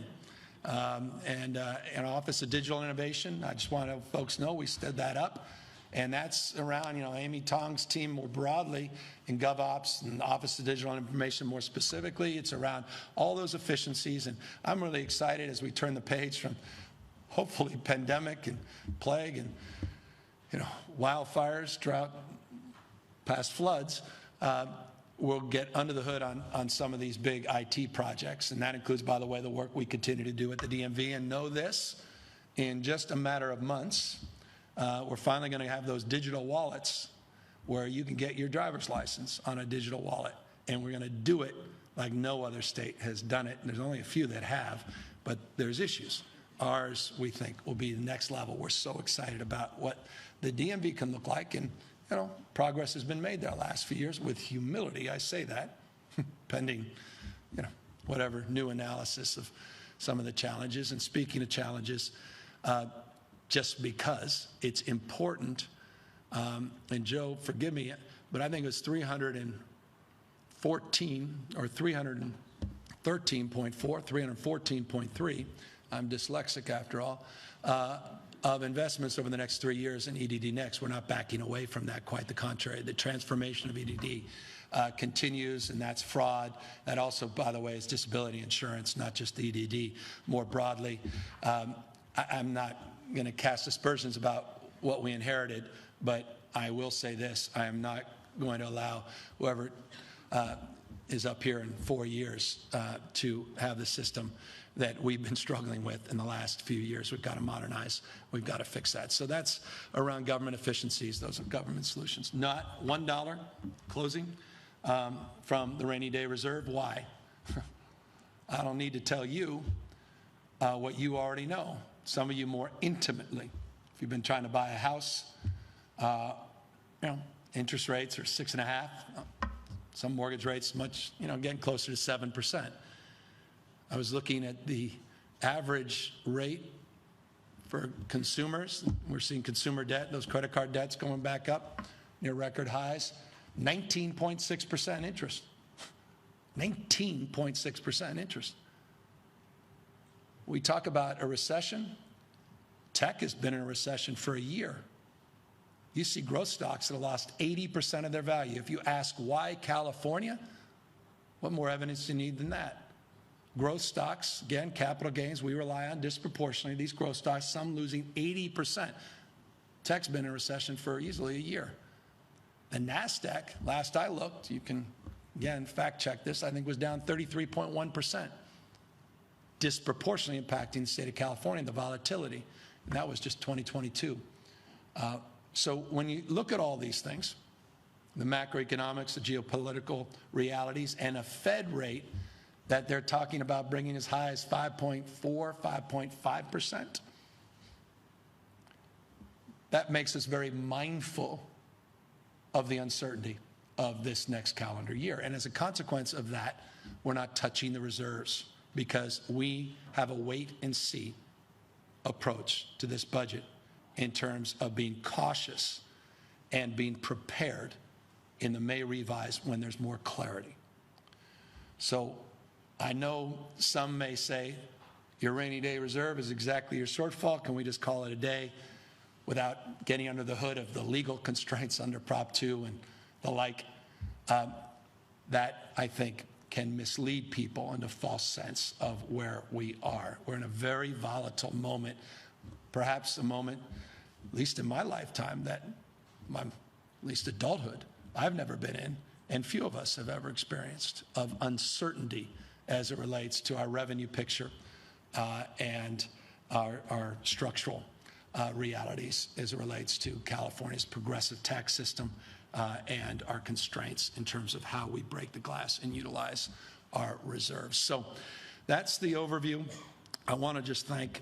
[SPEAKER 1] And Office of Digital Innovation, I just want to let folks know we stood that up. And that's around, Amy Tong's team more broadly in GovOps and Office of Digital Information more specifically. It's around all those efficiencies. And I'm really excited as we turn the page from hopefully pandemic and plague and, wildfires, drought, past floods. We'll get under the hood on some of these big IT projects. And that includes, by the way, the work we continue to do at the DMV. And know this, in just a matter of months, we're finally going to have those digital wallets where you can get your driver's license on a digital wallet. And we're going to do it like no other state has done it. And there's only a few that have, but there's issues. Ours, we think, will be the next level. We're so excited about what the DMV can look like. And progress has been made there the last few years. With humility, I say that, pending, whatever new analysis of some of the challenges. And speaking of challenges, just because it's important, and Joe, forgive me, but I think it was 314 or 313.4, 314.3, I'm dyslexic after all, of investments over the next 3 years in EDD Next. We're not backing away from that, quite the contrary. The transformation of EDD continues, and that's fraud. That also, by the way, is disability insurance, not just the EDD more broadly. I'm not going to cast aspersions about what we inherited, but I will say this. I am not going to allow whoever is up here in 4 years to have the system that we've been struggling with in the last few years. We've got to modernize. We've got to fix that. So that's around government efficiencies. Those are government solutions. Not $1 closing from the rainy day reserve. Why? I don't need to tell you what you already know. Some of you more intimately. If you've been trying to buy a house, interest rates are 6.5%. Some mortgage rates much, getting closer to 7%. I was looking at the average rate for consumers. We're seeing consumer debt, those credit card debts going back up near record highs. 19.6% interest. 19.6% interest. We talk about a recession. Tech has been in a recession for a year. You see growth stocks that have lost 80% of their value. If you ask why California, what more evidence do you need than that? Growth stocks, again, capital gains, we rely on disproportionately. These growth stocks, some losing 80%. Tech's been in a recession for easily a year. The NASDAQ, last I looked, you can, again, fact check this, I think was down 33.1%. Disproportionately impacting the state of California, the volatility. And that was just 2022. So when you look at all these things, the macroeconomics, the geopolitical realities, and a Fed rate that they're talking about bringing as high as 5.4, 5.5%. That makes us very mindful of the uncertainty of this next calendar year. And as a consequence of that, we're not touching the reserves because we have a wait and see approach to this budget in terms of being cautious and being prepared in the May revise when there's more clarity. So I know some may say your rainy day reserve is exactly your shortfall. Can we just call it a day without getting under the hood of the legal constraints under Prop 2 and the like? That, I think, can mislead people into a false sense of where we are. We're in a very volatile moment, perhaps a moment, at least in my lifetime, that my, at least adulthood, I've never been in, and few of us have ever experienced, of uncertainty as it relates to our revenue picture and our structural realities as it relates to California's progressive tax system and our constraints in terms of how we break the glass and utilize our reserves. So that's the overview. I want to just thank,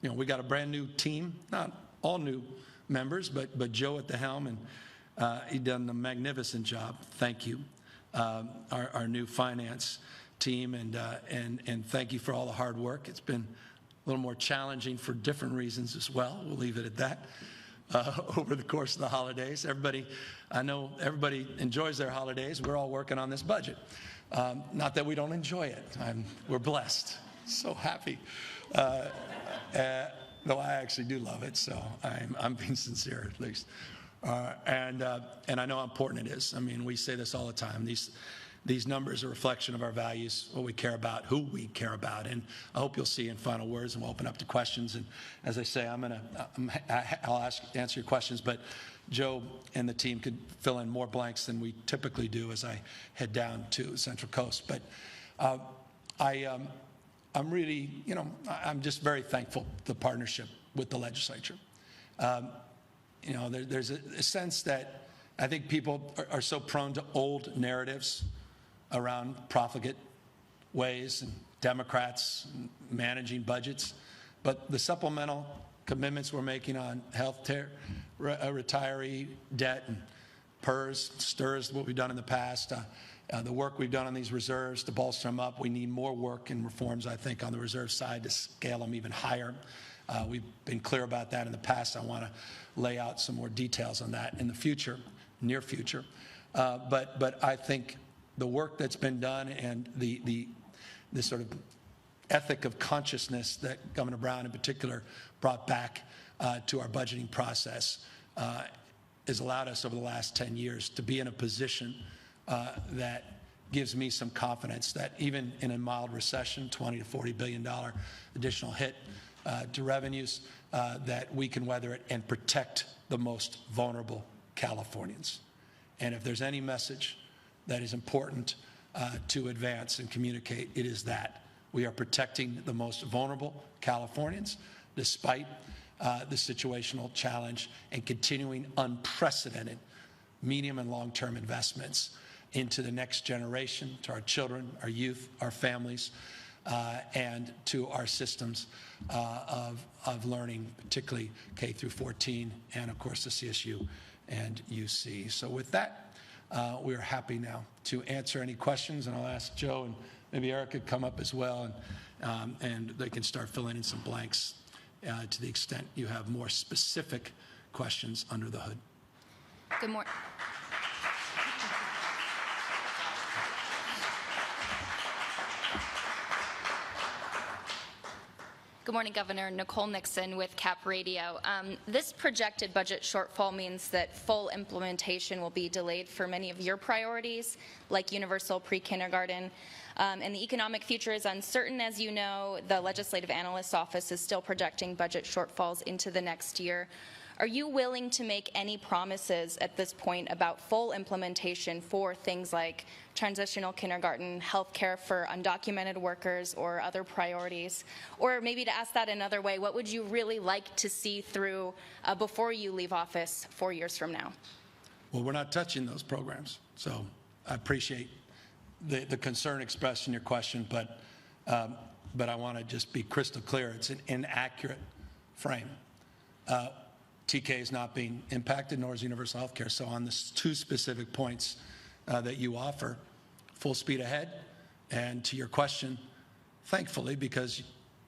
[SPEAKER 1] we got a brand new team, not all new members, but Joe at the helm, and he done a magnificent job. Thank you. Our new finance team, and thank you for all the hard work. It's been a little more challenging for different reasons as well. We'll leave it at that. Over the course of the holidays, I know everybody enjoys their holidays. We're all working on this budget. Not that we don't enjoy it. We're blessed. So happy. No, I actually do love it, so I'm being sincere at least. And I know how important it is. I mean, we say this all the time. These numbers are a reflection of our values, what we care about, who we care about. And I hope you'll see in final words, and we'll open up to questions. And as I say, I'll answer your questions, but Joe and the team could fill in more blanks than we typically do as I head down to Central Coast. But I'm really, I'm just very thankful for the partnership with the legislature. There's a sense that I think people are so prone to old narratives around profligate ways and Democrats managing budgets. But the supplemental commitments we're making on health care, retiree debt, and PERS, STIRS, what we've done in the past, the work we've done on these reserves to bolster them up. We need more work and reforms, I think, on the reserve side to scale them even higher. We've been clear about that in the past. I want to lay out some more details on that in the future, near future. But I think the work that's been done and the sort of ethic of consciousness that Governor Brown in particular brought back to our budgeting process has allowed us over the last 10 years to be in a position that gives me some confidence that even in a mild recession, $20 to $40 billion additional hit to revenues, that we can weather it and protect the most vulnerable Californians. And if there's any message that is important to advance and communicate, it is that. We are protecting the most vulnerable Californians despite the situational challenge and continuing unprecedented medium and long-term investments into the next generation, to our children, our youth, our families, and to our systems of learning, particularly K through 14, and of course the CSU and UC. So with that, we're happy now to answer any questions, and I'll ask Joe and maybe Eric could come up as well, and they can start filling in some blanks to the extent you have more specific questions under the hood.
[SPEAKER 2] Good morning. Good morning, Governor. Nicole Nixon with CAP Radio. This projected budget shortfall means that full implementation will be delayed for many of your priorities, like universal pre-kindergarten. And the economic future is uncertain, as you know. The Legislative Analyst's Office is still projecting budget shortfalls into the next year. Are you willing to make any promises at this point about full implementation for things like transitional kindergarten, health care for undocumented workers, or other priorities? Or maybe to ask that another way, what would you really like to see through before you leave office 4 years from now?
[SPEAKER 1] Well, we're not touching those programs. So I appreciate the concern expressed in your question, but I want to just be crystal clear. It's an inaccurate frame. TK is not being impacted, nor is universal health care. So on the two specific points that you offer, full speed ahead. And to your question, thankfully,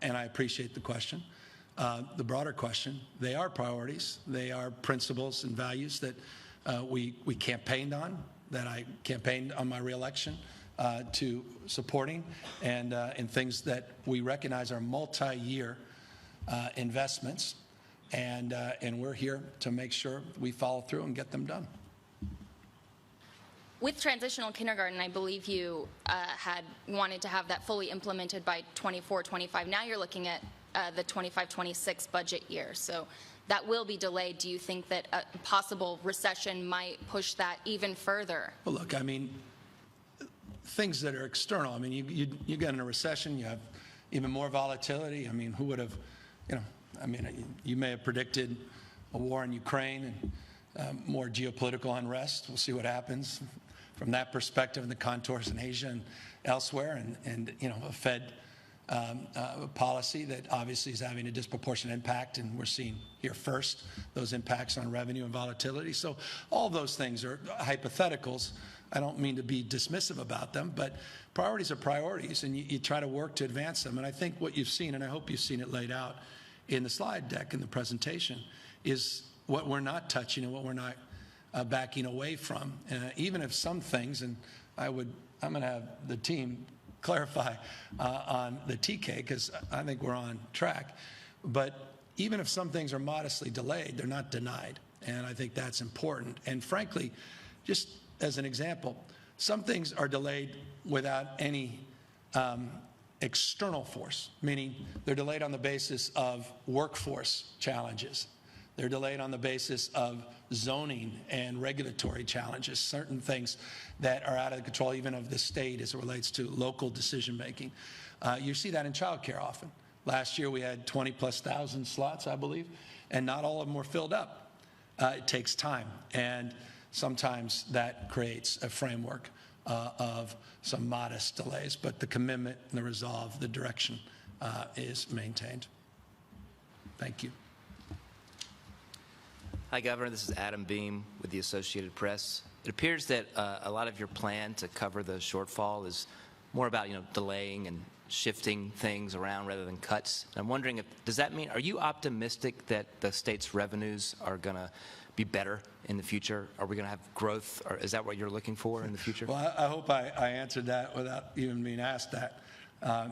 [SPEAKER 1] and I appreciate the question, the broader question, they are priorities. They are principles and values that we campaigned on, that I campaigned on my reelection to supporting, and things that we recognize are multi-year investments. And we're here to make sure we follow through and get them done.
[SPEAKER 2] With transitional kindergarten, I believe you had wanted to have that fully implemented by 24-25. Now you're looking at the 25-26 budget year. So that will be delayed. Do you think that a possible recession might push that even further? Well,
[SPEAKER 1] look, I mean, things that are external. I mean, you get in a recession, you have even more volatility. I mean, who would have, you may have predicted a war in Ukraine and more geopolitical unrest. We'll see what happens. from that perspective and the contours in Asia and elsewhere, and a Fed policy that obviously is having a disproportionate impact, and we're seeing here first those impacts on revenue and volatility. So all those things are hypotheticals. I don't mean to be dismissive about them, but priorities are priorities, and you try to work to advance them. And I think what you've seen, and I hope you've seen it laid out in the slide deck in the presentation, is what we're not touching and what we're not backing away from. Even if some things, and I'm going to have the team clarify on the TK, because I think we're on track. But even if some things are modestly delayed, they're not denied. And I think that's important. And frankly, just as an example, some things are delayed without any external force, meaning they're delayed on the basis of workforce challenges. They're delayed on the basis of zoning and regulatory challenges, certain things that are out of the control even of the state as it relates to local decision making. You see that in childcare often. Last year we had 20,000+ slots, I believe, and not all of them were filled up. It takes time, and sometimes that creates a framework of some modest delays, but the commitment and the resolve, the direction is maintained. Thank you.
[SPEAKER 3] Hi, Governor. This is Adam Beam with the Associated Press. It appears that a lot of your plan to cover the shortfall is more about, delaying and shifting things around rather than cuts. And I'm wondering, does that mean, are you optimistic that the state's revenues are going to be better in the future? Are we going to have growth? Or is that what you're looking for in the future?
[SPEAKER 1] Well, I hope I answered that without even being asked that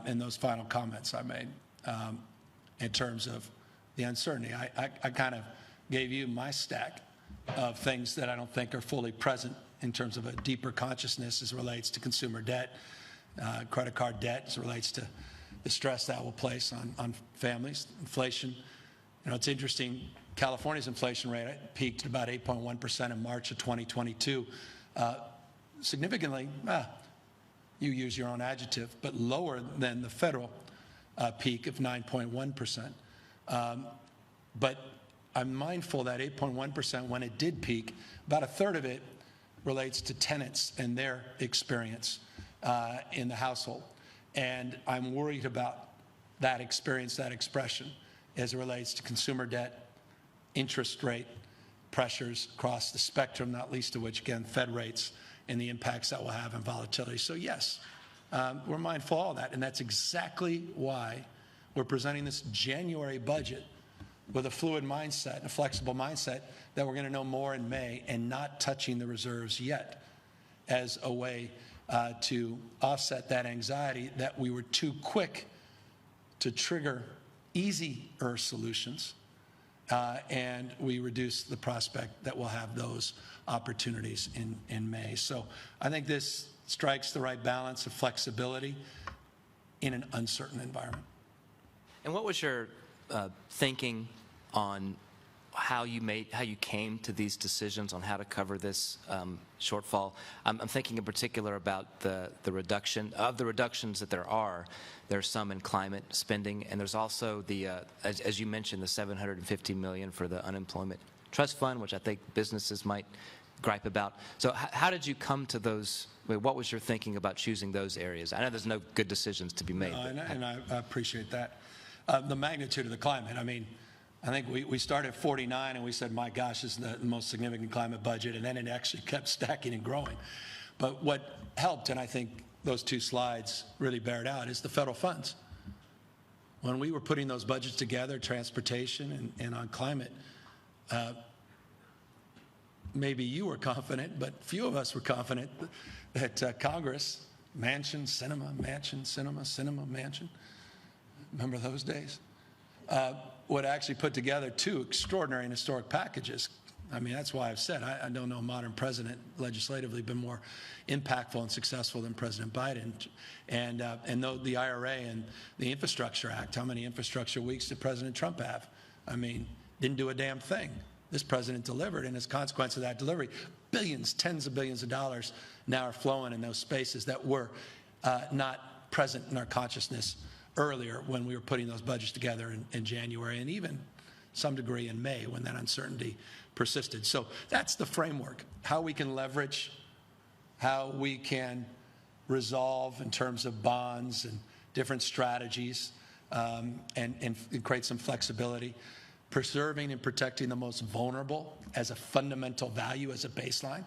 [SPEAKER 1] in those final comments I made in terms of the uncertainty. I kind of gave you my stack of things that I don't think are fully present in terms of a deeper consciousness as it relates to consumer debt, credit card debt, as it relates to the stress that will place on families, inflation. It's interesting, California's inflation rate peaked at about 8.1% in March of 2022. Significantly, you use your own adjective, but lower than the federal peak of 9.1%. But I'm mindful that 8.1%, when it did peak, about a third of it relates to tenants and their experience in the household. And I'm worried about that experience, that expression, as it relates to consumer debt, interest rate pressures across the spectrum, not least of which, again, Fed rates and the impacts that will have on volatility. So yes, we're mindful of all that, and that's exactly why we're presenting this January budget with a fluid mindset, a flexible mindset, that we're going to know more in May, and not touching the reserves yet as a way to offset that anxiety that we were too quick to trigger easier solutions, and we reduce the prospect that we'll have those opportunities in May. So I think this strikes the right balance of flexibility in an uncertain environment.
[SPEAKER 3] And what was your thinking on how you came to these decisions on how to cover this shortfall? I'm thinking in particular about the reductions that there are. There's some in climate spending, and there's also the as you mentioned, the $750 million for the unemployment trust fund, which I think businesses might gripe about. So how did you come to those? What was your thinking about choosing those areas? I know there's no good decisions to be made.
[SPEAKER 1] And I appreciate that. The magnitude of the climate. I mean, I think we started at 49 and we said, my gosh, this is the most significant climate budget, and then it actually kept stacking and growing. But what helped, and I think those two slides really bear it out, is the federal funds. When we were putting those budgets together, transportation and on climate, maybe you were confident, but few of us were confident that Congress, mansion, cinema, mansion, cinema, cinema, mansion, remember those days? Would actually put together two extraordinary and historic packages. I mean, that's why I've said I don't know a modern president legislatively been more impactful and successful than President Biden. And the IRA and the Infrastructure Act, how many infrastructure weeks did President Trump have? I mean, didn't do a damn thing. This president delivered, and as a consequence of that delivery, billions, tens of billions of dollars now are flowing in those spaces that were not present in our consciousness earlier when we were putting those budgets together in January, and even some degree in May when that uncertainty persisted. So that's the framework, how we can leverage how we can resolve in terms of bonds and different strategies, and create some flexibility, preserving and protecting the most vulnerable as a fundamental value, as a baseline,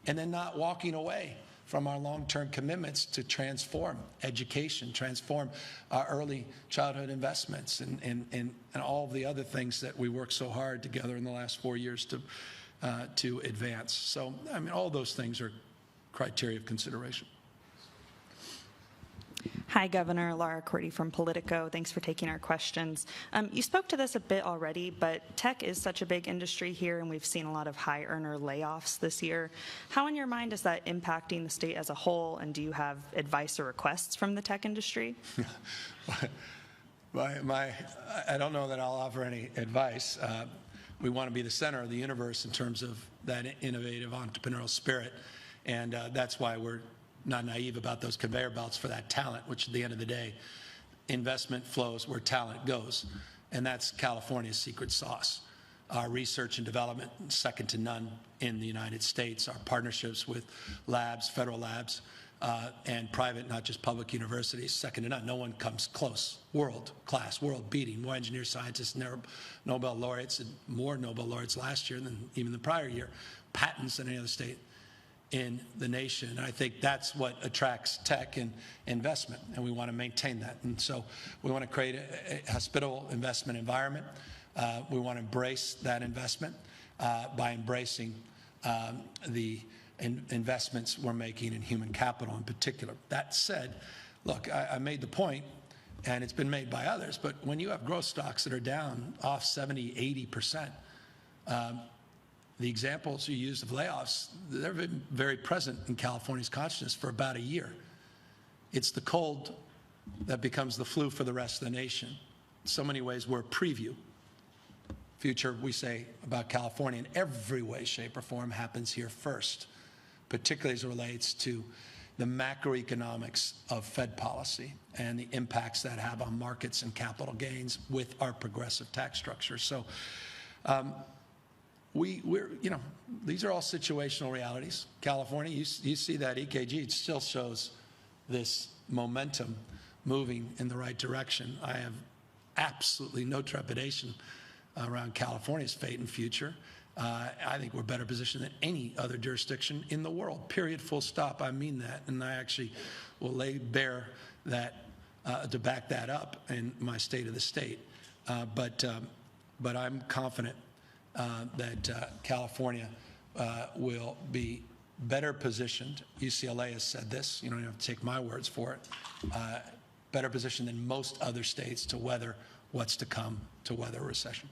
[SPEAKER 1] and then not walking away from our long-term commitments to transform education, transform our early childhood investments, and all of the other things that we worked so hard together in the last 4 years to advance. So, I mean, all those things are criteria of consideration.
[SPEAKER 4] Hi, Governor. Laura Cordy from Politico. Thanks for taking our questions. You spoke to this a bit already, but tech is such a big industry here, and we've seen a lot of high earner layoffs this year. How, in your mind, is that impacting the state as a whole, and do you have advice or requests from the tech industry?
[SPEAKER 1] I don't know that I'll offer any advice. We want to be the center of the universe in terms of that innovative entrepreneurial spirit, and that's why we're not naive about those conveyor belts for that talent, which at the end of the day, investment flows where talent goes. And that's California's secret sauce. Our research and development, second to none in the United States. Our partnerships with labs, federal labs, and private, not just public universities, second to none. No one comes close. World class, world beating. More engineers, scientists, Nobel laureates, and more Nobel laureates last year than even the prior year. Patents than any other state in the nation. And I think that's what attracts tech and investment, and we want to maintain that. And so we want to create a hospitable investment environment. We want to embrace that investment by embracing the investments we're making in human capital in particular. That said, look, I made the point, and it's been made by others, but when you have growth stocks that are down off 70, 80%, the examples you used of layoffs, they've been very present in California's consciousness for about a year. It's the cold that becomes the flu for the rest of the nation. In so many ways, we're a preview. Future, we say, about California in every way, shape, or form happens here first, particularly as it relates to the macroeconomics of Fed policy and the impacts that have on markets and capital gains with our progressive tax structure. So, these are all situational realities. California, you see that EKG, it still shows this momentum moving in the right direction. I have absolutely no trepidation around California's fate and future. I think we're better positioned than any other jurisdiction in the world, period, full stop. I mean that, and I actually will lay bare that to back that up in my State of the State. But I'm confident that California will be better positioned. UCLA has said this. You don't have to take my words for it. Better positioned than most other states to weather what's to come, to weather a recession.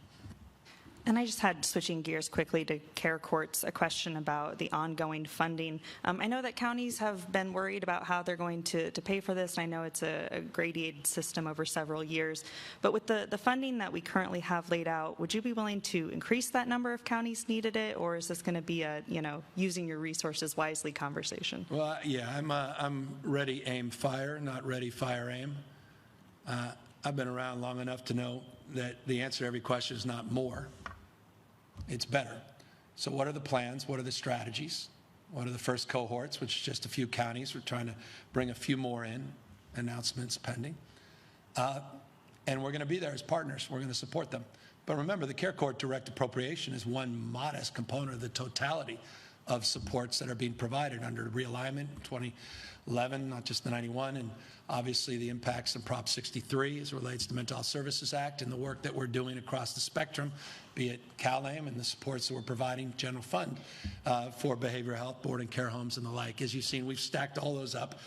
[SPEAKER 4] And I just had, switching gears quickly to care courts, a question about the ongoing funding. I know that counties have been worried about how they're going to pay for this, and I know it's a gradated system over several years. But with the funding that we currently have laid out, would you be willing to increase that number if counties needed it, or is this going to be a, using your resources wisely conversation?
[SPEAKER 1] Well, yeah, I'm ready, aim, fire, not ready, fire, aim. I've been around long enough to know that the answer to every question is not more. It's better. So what are the plans? What are the strategies? What are the first cohorts, which is just a few counties? We're trying to bring a few more in, announcements pending. And we're going to be there as partners. We're going to support them. But remember, the care court direct appropriation is one modest component of the totality of supports that are being provided under realignment 2011, not just the 91, and obviously the impacts of Prop 63 as it relates to the Mental Health Services Act and the work that we're doing across the spectrum, be it CalAIM and the supports that we're providing general fund for behavioral health, board and care homes and the like. As you've seen, we've stacked all those up.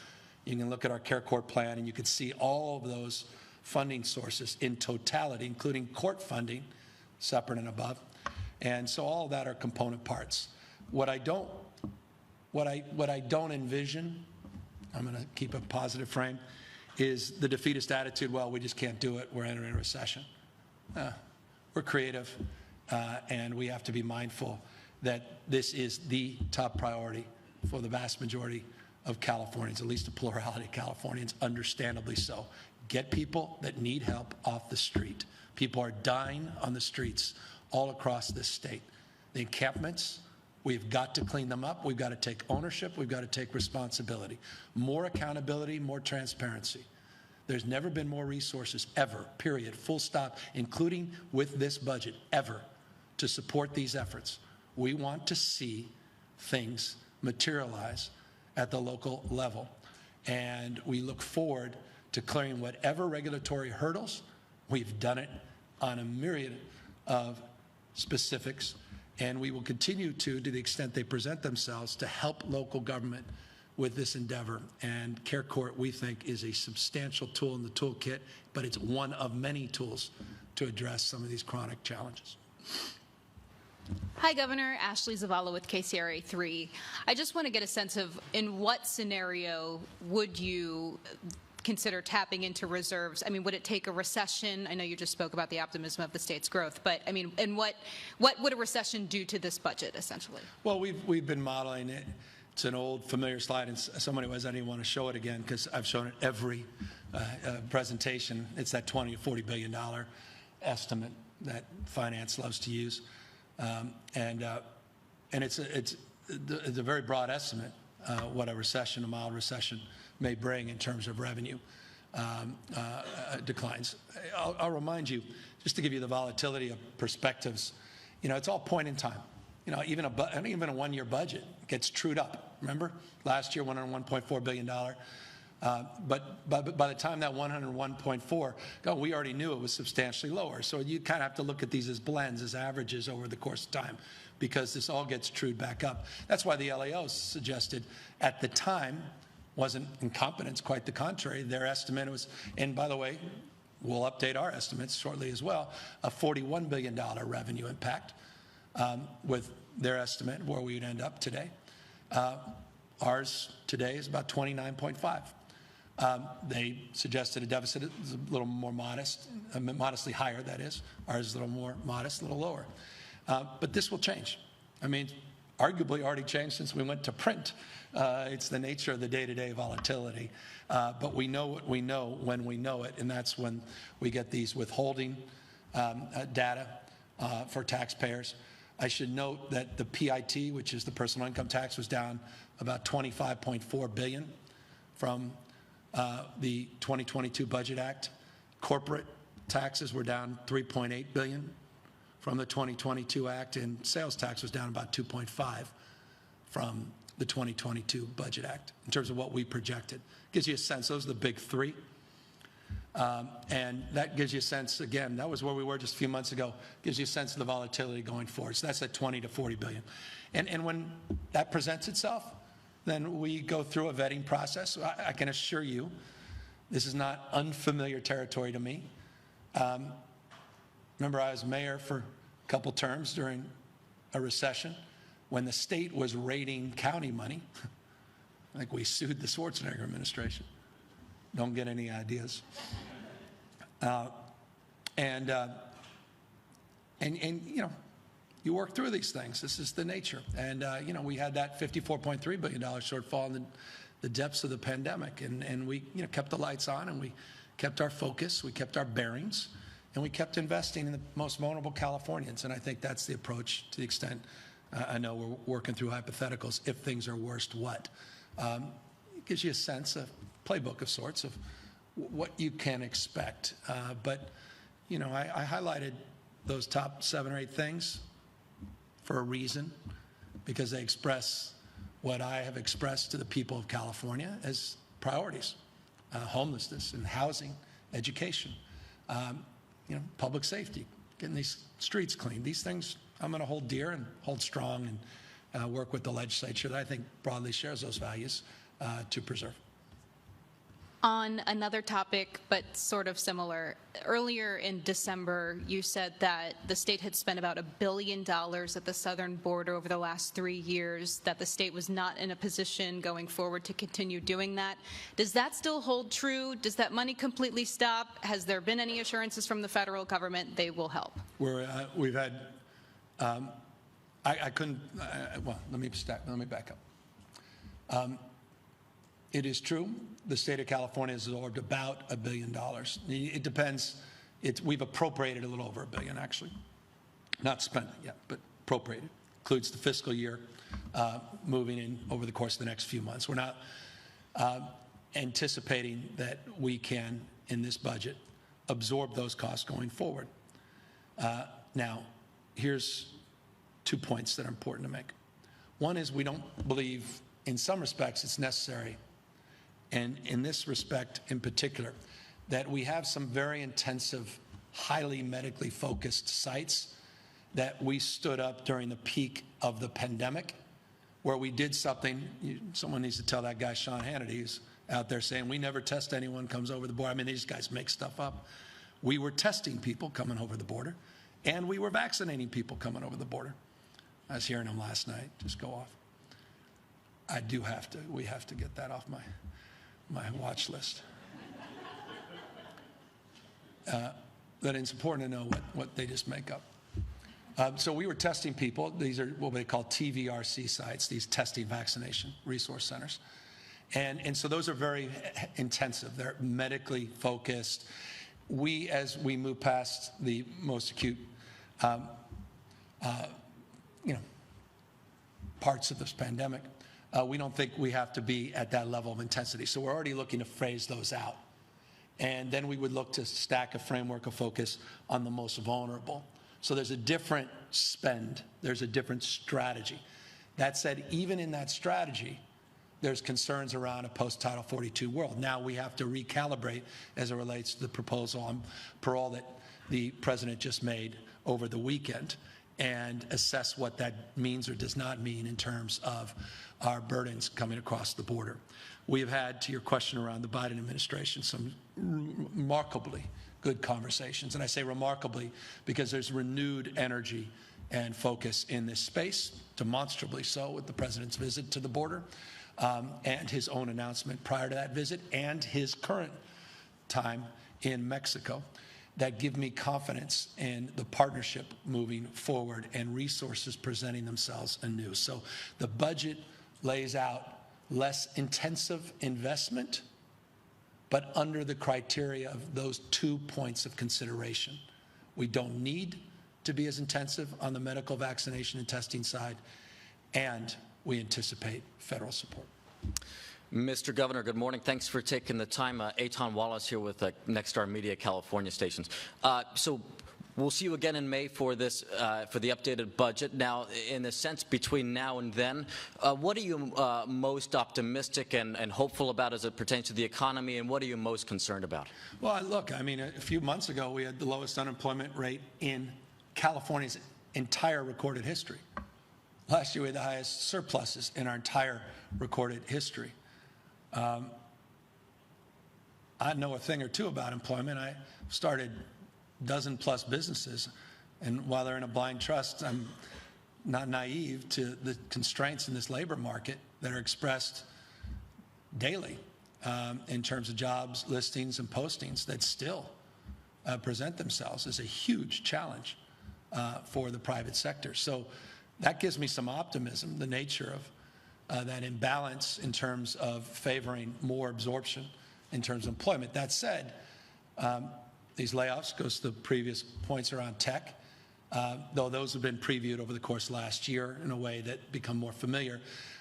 [SPEAKER 1] You can look at our care court plan and you can see all of those funding sources in totality, including court funding, separate and above. And so all of that are component parts. What I don't envision, I'm going to keep a positive frame, is the defeatist attitude, well, we just can't do it, we're entering a recession. We're creative, and we have to be mindful that this is the top priority for the vast majority of Californians, at least a plurality of Californians, understandably so. Get people that need help off the street. People are dying on the streets all across this state. The encampments We've got to clean them up. We've got to take ownership. We've got to take responsibility. More accountability, more transparency. There's never been more resources ever, period, full stop, including with this budget, ever, to support these efforts. We want to see things materialize at the local level. And we look forward to clearing whatever regulatory hurdles. We've done it on a myriad of specifics, and we will continue to the extent they present themselves, to help local government with this endeavor. And Care Court, we think, is a substantial tool in the toolkit, but it's one of many tools to address some of these chronic challenges.
[SPEAKER 5] Hi, Governor. Ashley Zavala with KCRA 3. I just want to get a sense of, in what scenario would you consider tapping into reserves? I mean, would it take a recession? I know you just spoke about the optimism of the state's growth, but I mean, and what would a recession do to this budget, essentially? Well,
[SPEAKER 1] we've been modeling it. It's an old familiar slide, and somebody was, I didn't want to show it again because I've shown it every presentation. It's that $20 to $40 billion estimate that finance loves to use. And it's a very broad estimate what a recession, a mild recession, may bring in terms of revenue declines. I'll remind you, just to give you the volatility of perspectives, it's all point in time. Even a one-year budget gets trued up. Remember, last year, $101.4 billion. But by the time that 101.4, we already knew it was substantially lower. So you kind of have to look at these as blends, as averages over the course of time, because this all gets trued back up. That's why the LAO suggested at the time wasn't incompetence, quite the contrary. Their estimate was, and by the way, we'll update our estimates shortly as well, a $41 billion revenue impact with their estimate where we would end up today. Ours today is about 29.5. They suggested a deficit is a little more modest, modestly higher, that is. Ours is a little more modest, a little lower. But this will change. I mean, arguably already changed since we went to print. It's the nature of the day-to-day volatility. But we know what we know when we know it, and that's when we get these withholding data for taxpayers. I should note that the PIT, which is the personal income tax, was down about $25.4 billion from the 2022 Budget Act. Corporate taxes were down $3.8 billion from the 2022 Act, and sales tax was down about $2.5 from the 2022 Budget Act in terms of what we projected. Gives you a sense. Those are the big three. And that gives you a sense, again, that was where we were just a few months ago, gives you a sense of the volatility going forward. So that's at 20 to 40 billion. And when that presents itself, then we go through a vetting process. I can assure you, this is not unfamiliar territory to me. Remember, I was mayor for a couple terms during a recession when the state was raiding county money. I think we sued the Schwarzenegger administration. Don't get any ideas. And you work through these things. This is the nature. And, we had that $54.3 billion shortfall in the depths of the pandemic. And we, kept the lights on, and we kept our focus, we kept our bearings, and we kept investing in the most vulnerable Californians. And I think that's the approach to the extent I know we're working through hypotheticals. If things are worst, what? It gives you a sense, a playbook of sorts of what you can expect. But, I highlighted those top 7 or 8 things for a reason, because they express what I have expressed to the people of California as priorities: homelessness and housing, education, public safety, getting these streets clean. These things I'm going to hold dear and hold strong, and work with the legislature that I think broadly shares those values to preserve.
[SPEAKER 5] On another topic, but sort of similar, earlier in December, you said that the state had spent about $1 billion at the southern border over the last 3 years, that the state was not in a position going forward to continue doing that. Does that still hold true? Does that money completely stop? Has there been any assurances from the federal government they will help?
[SPEAKER 1] We've had, I couldn't, well, let me back up. It is true, the state of California has absorbed about $1 billion. It depends. We've appropriated a little over $1 billion, actually. Not spent yet, but appropriated. includes the fiscal year moving in over the course of the next few months. We're not anticipating that we can, in this budget, absorb those costs going forward. Now, here's 2 points that are important to make. One is we don't believe, in some respects, it's necessary, and in this respect in particular, that we have some very intensive, highly medically focused sites that we stood up during the peak of the pandemic, where we did something. Someone needs to tell that guy Sean Hannity, who's out there saying we never test anyone comes over the border. I mean, these guys make stuff up. We were testing people coming over the border, and we were vaccinating people coming over the border. I was hearing them last night just go off. We have to get that off my watch list. But it's important to know what they just make up. So we were testing people. These are what they call TVRC sites, these testing vaccination resource centers. And so those are very intensive. They're medically focused. As we move past the most acute parts of this pandemic, we don't think we have to be at that level of intensity. So we're already looking to phase those out. And then we would look to stack a framework of focus on the most vulnerable. So there's a different spend. There's a different strategy. That said, even in that strategy, there's concerns around a post-Title 42 world. Now we have to recalibrate as it relates to the proposal on parole that the president just made over the weekend and assess what that means or does not mean in terms of our burdens coming across the border. We have had, to your question around the Biden administration, some remarkably good conversations. And I say remarkably because there's renewed energy and focus in this space, demonstrably so with the president's visit to the border and his own announcement prior to that visit and his current time in Mexico, that give me confidence in the partnership moving forward and resources presenting themselves anew. So the budget lays out less intensive investment, but under the criteria of those 2 points of consideration. We don't need to be as intensive on the medical vaccination and testing side, and we anticipate federal support.
[SPEAKER 6] Mr. Governor, good morning. Thanks for taking the time. Eitan Wallace here with Nexstar Media California stations. So we'll see you again in May for this, for the updated budget. Now, in a sense, between now and then, what are you most optimistic and hopeful about as it pertains to the economy, and what are you most concerned about?
[SPEAKER 1] Well, look, I mean, a few months ago, we had the lowest unemployment rate in California's entire recorded history. Last year, we had the highest surpluses in our entire recorded history. I know a thing or two about employment. I started dozen-plus businesses, and while they're in a blind trust, I'm not naive to the constraints in this labor market that are expressed daily in terms of jobs, listings, and postings that still present themselves as a huge challenge for the private sector. So that gives me some optimism, the nature of that imbalance in terms of favoring more absorption in terms of employment. That said, these layoffs, goes to the previous points around tech, though those have been previewed over the course of last year in a way that become more familiar,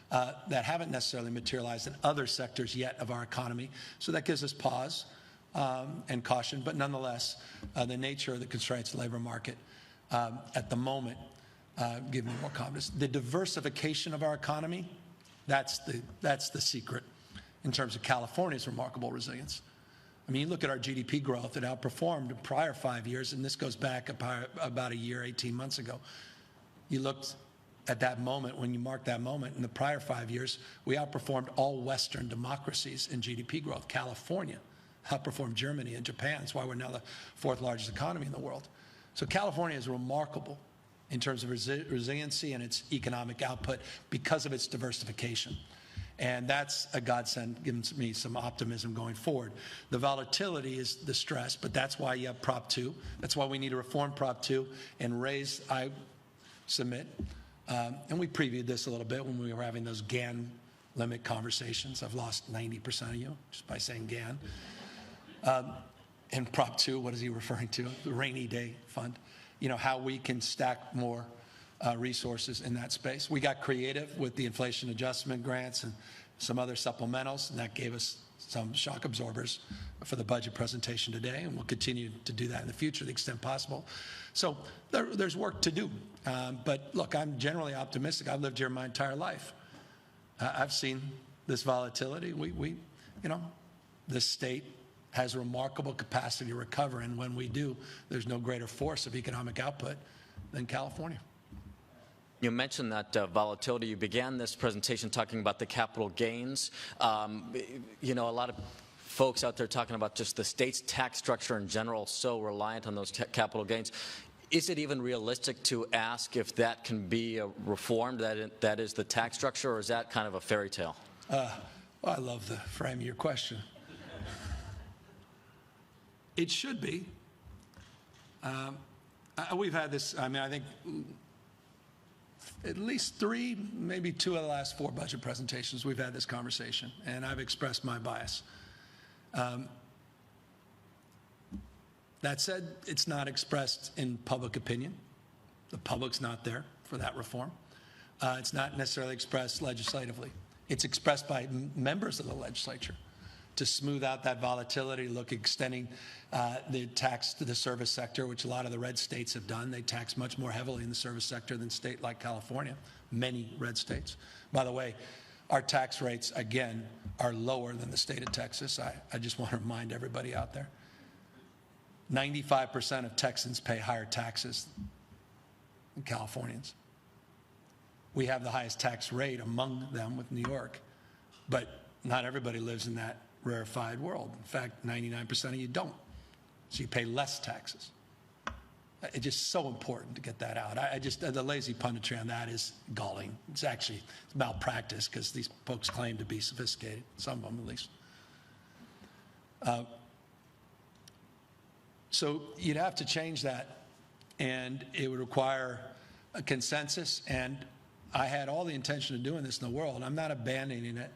[SPEAKER 1] that haven't necessarily materialized in other sectors yet of our economy. So that gives us pause and caution, but nonetheless, the nature of the constraints of the labor market at the moment give me more confidence. The diversification of our economy, that's the secret in terms of California's remarkable resilience. I mean, you look at our GDP growth, it outperformed the prior 5 years, and this goes back about a year, 18 months ago. You looked at that moment, when you marked that moment, in the prior 5 years, we outperformed all Western democracies in GDP growth. California outperformed Germany and Japan. That's why we're now the 4th largest economy in the world. So California is remarkable in terms of resiliency and its economic output because of its diversification. And that's a godsend, gives me some optimism going forward. The volatility is the stress, but that's why you have Prop 2. That's why we need to reform Prop 2 and raise, I submit, and we previewed this a little bit when we were having those GAN limit conversations. I've lost 90% of you just by saying GAN. And Prop 2, what is he referring to? The rainy day fund. You know, how we can stack more resources in that space. We got creative with the inflation adjustment grants and some other supplementals, and that gave us some shock absorbers for the budget presentation today, and we'll continue to do that in the future to the extent possible. So there's work to do. But look, I'm generally optimistic. I've lived here my entire life. I've seen this volatility. This state has remarkable capacity to recover, and when we do, there's no greater force of economic output than California.
[SPEAKER 6] You mentioned that volatility. You began this presentation talking about the capital gains. A lot of folks out there talking about just the state's tax structure in general, so reliant on those capital gains. Is it even realistic to ask if that can be reformed, that is the tax structure, or is that kind of a fairy tale?
[SPEAKER 1] Well, I love the frame of your question. It should be. We've had this, I think at least 3, maybe 2 of the last 4 budget presentations, we've had this conversation, and I've expressed my bias. That said, it's not expressed in public opinion. The public's not there for that reform. It's not necessarily expressed legislatively. It's expressed by members of the legislature to smooth out that volatility, look extending the tax to the service sector, which a lot of the red states have done. They tax much more heavily in the service sector than a state like California, many red states. By the way, our tax rates, again, are lower than the state of Texas. I just want to remind everybody out there. 95% of Texans pay higher taxes than Californians. We have the highest tax rate among them with New York, but not everybody lives in that rarefied world. In fact, 99% of you don't. So you pay less taxes. It's just so important to get that out. The lazy punditry on that is galling. It's malpractice because these folks claim to be sophisticated, some of them at least. So you'd have to change that, and it would require a consensus, and I had all the intention of doing this in the world. I'm not abandoning it,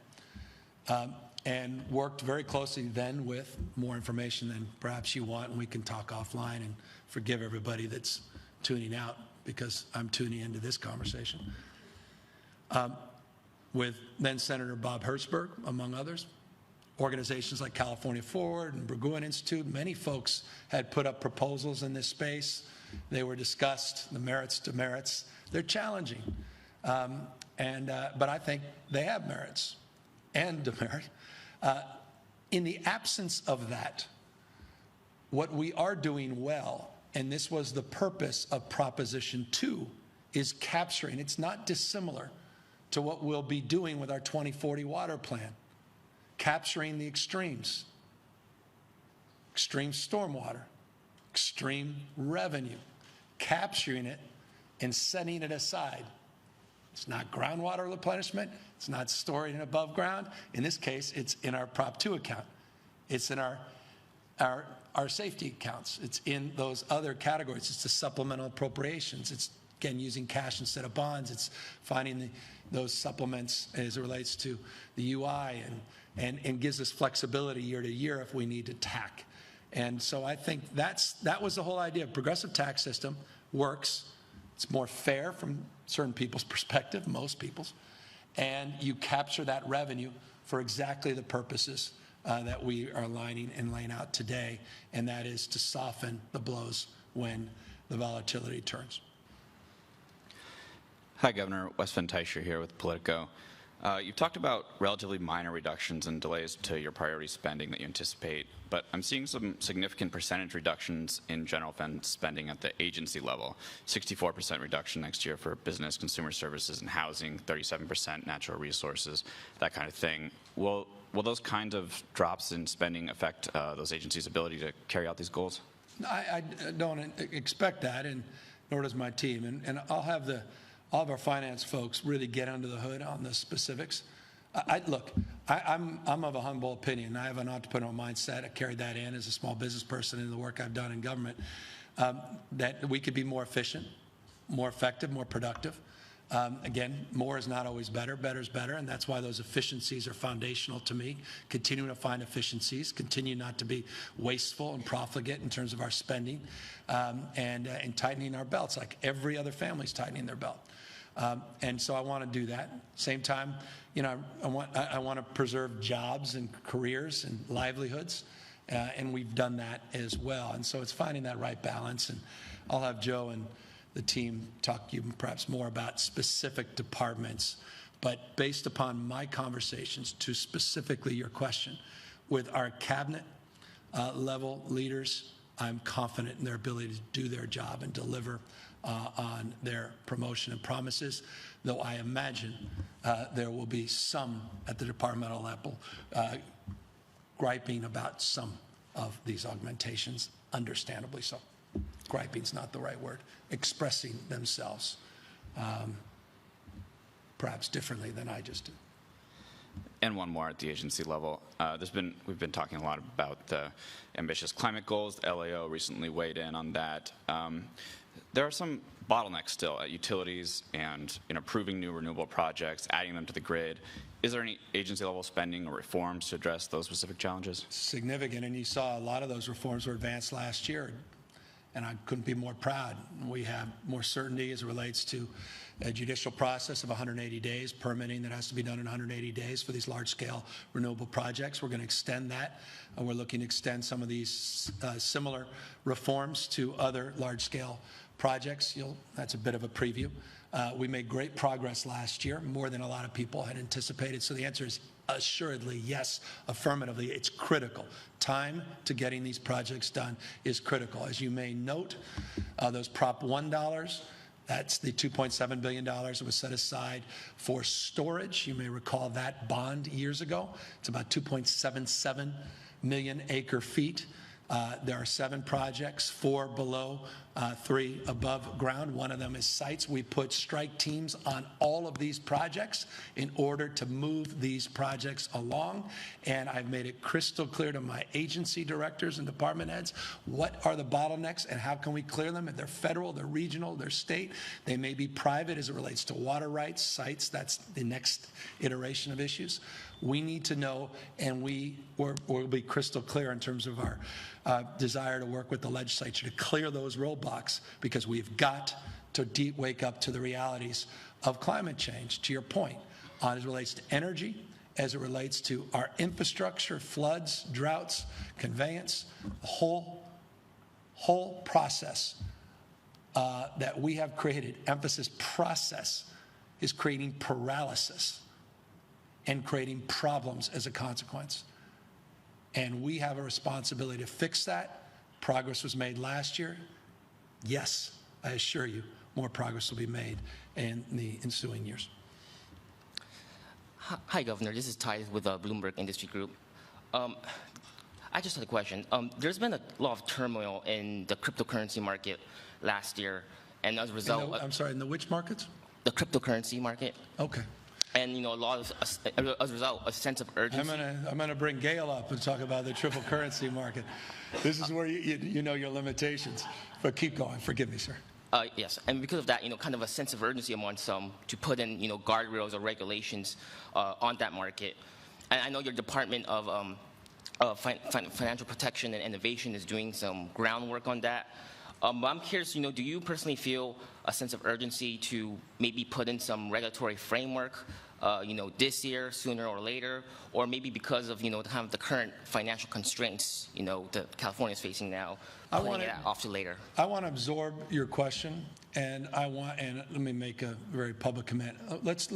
[SPEAKER 1] and worked very closely then with more information than perhaps you want, and we can talk offline, and forgive everybody that's tuning out because I'm tuning into this conversation. With then Senator Bob Hertzberg, among others, organizations like California Forward and Burgoyne Institute, many folks had put up proposals in this space. They were discussed, the merits, demerits. They're challenging, but I think they have merits and demerit. In the absence of that, what we are doing well, and this was the purpose of Proposition 2, is capturing, it's not dissimilar to what we'll be doing with our 2040 water plan, capturing the extremes, extreme stormwater, extreme revenue, capturing it and setting it aside. It's not groundwater replenishment. It's not storing it above ground. In this case, it's in our Prop 2 account. It's in our safety accounts. It's in those other categories. It's the supplemental appropriations. It's, again, using cash instead of bonds. It's finding those supplements as it relates to the UI and gives us flexibility year to year if we need to tack. And so I think that was the whole idea. Progressive tax system works. It's more fair from certain people's perspective, most people's, and you capture that revenue for exactly the purposes that we are aligning and laying out today, and that is to soften the blows when the volatility turns.
[SPEAKER 7] Hi, Governor. Wes Van Tyscher here with Politico. You've talked about relatively minor reductions and delays to your priority spending that you anticipate, but I'm seeing some significant percentage reductions in general fund spending at the agency level. 64% reduction next year for business, consumer services, and housing, 37% natural resources, that kind of thing. Will those kinds of drops in spending affect those agencies' ability to carry out these goals?
[SPEAKER 1] I don't expect that, and nor does my team. And I'll have all of our finance folks really get under the hood on the specifics. I'm of a humble opinion. I have an entrepreneurial mindset. I carried that in as a small business person in the work I've done in government, that we could be more efficient, more effective, more productive. Again, more is not always better. Better is better, and that's why those efficiencies are foundational to me. Continuing to find efficiencies, continue not to be wasteful and profligate in terms of our spending, and tightening our belts like every other family's tightening their belt. And so I want to do that. Same time, you know, I want to preserve jobs and careers and livelihoods, and we've done that as well. And so it's finding that right balance. And I'll have Joe and the team talk to you perhaps more about specific departments. But based upon my conversations, to specifically your question, with our cabinet level leaders, I'm confident in their ability to do their job and deliver on their promotion and promises, though I imagine there will be some at the departmental level griping about some of these augmentations, understandably so. Griping's not the right word. Expressing themselves perhaps differently than I just did.
[SPEAKER 7] And one more at the agency level. We've been talking a lot about the ambitious climate goals. The LAO recently weighed in on that. There are some bottlenecks still at utilities and in approving new renewable projects, adding them to the grid. Is there any agency level spending or reforms to address those specific challenges?
[SPEAKER 1] Significant, and you saw a lot of those reforms were advanced last year, and I couldn't be more proud. We have more certainty as it relates to a judicial process of 180 days, permitting that has to be done in 180 days for these large-scale renewable projects. We're going to extend that, and we're looking to extend some of these similar reforms to other large-scale projects. That's a bit of a preview. We made great progress last year, more than a lot of people had anticipated. So the answer is assuredly yes, affirmatively. It's critical. Time to getting these projects done is critical. As you may note, those Prop 1 dollars, that's the $2.7 billion that was set aside for storage. You may recall that bond years ago. It's about 2.77 million acre feet. There are 7 projects, 4 below, 3 above ground. One of them is sites. We put strike teams on all of these projects in order to move these projects along. And I've made it crystal clear to my agency directors and department heads what are the bottlenecks and how can we clear them. If they're federal, they're regional, they're state. They may be private as it relates to water rights, sites. That's the next iteration of issues. We need to know, and we'll be crystal clear in terms of our desire to work with the legislature to clear those roadblocks, because we've got to wake up to the realities of climate change, to your point, as it relates to energy, as it relates to our infrastructure, floods, droughts, conveyance, the whole process that we have created, emphasis process, is creating paralysis and creating problems as a consequence. And we have a responsibility to fix that. Progress was made last year. Yes, I assure you, more progress will be made in the ensuing years.
[SPEAKER 8] Hi, Governor. This is Ty with Bloomberg Industry Group. I just had a question. There's been a lot of turmoil in the cryptocurrency market last year, and as a result...
[SPEAKER 1] I'm sorry, in the which markets?
[SPEAKER 8] The cryptocurrency market.
[SPEAKER 1] Okay.
[SPEAKER 8] And, you know, as a result, a sense of urgency.
[SPEAKER 1] I'm gonna bring Gail up and talk about the triple currency market. This is where you know your limitations. But keep going. Forgive me, sir.
[SPEAKER 8] Yes, and because of that, you know, kind of a sense of urgency among some to put in, you know, guardrails or regulations on that market. And I know your Department of Financial Protection and Innovation is doing some groundwork on that. But I'm curious, you know, do you personally feel a sense of urgency to maybe put in some regulatory framework, you know, this year, sooner or later, or maybe because of, you know, kind of the current financial constraints, you know, that California is facing now, putting it off to later? I
[SPEAKER 1] want to absorb your question, and let me make a very public comment. Let's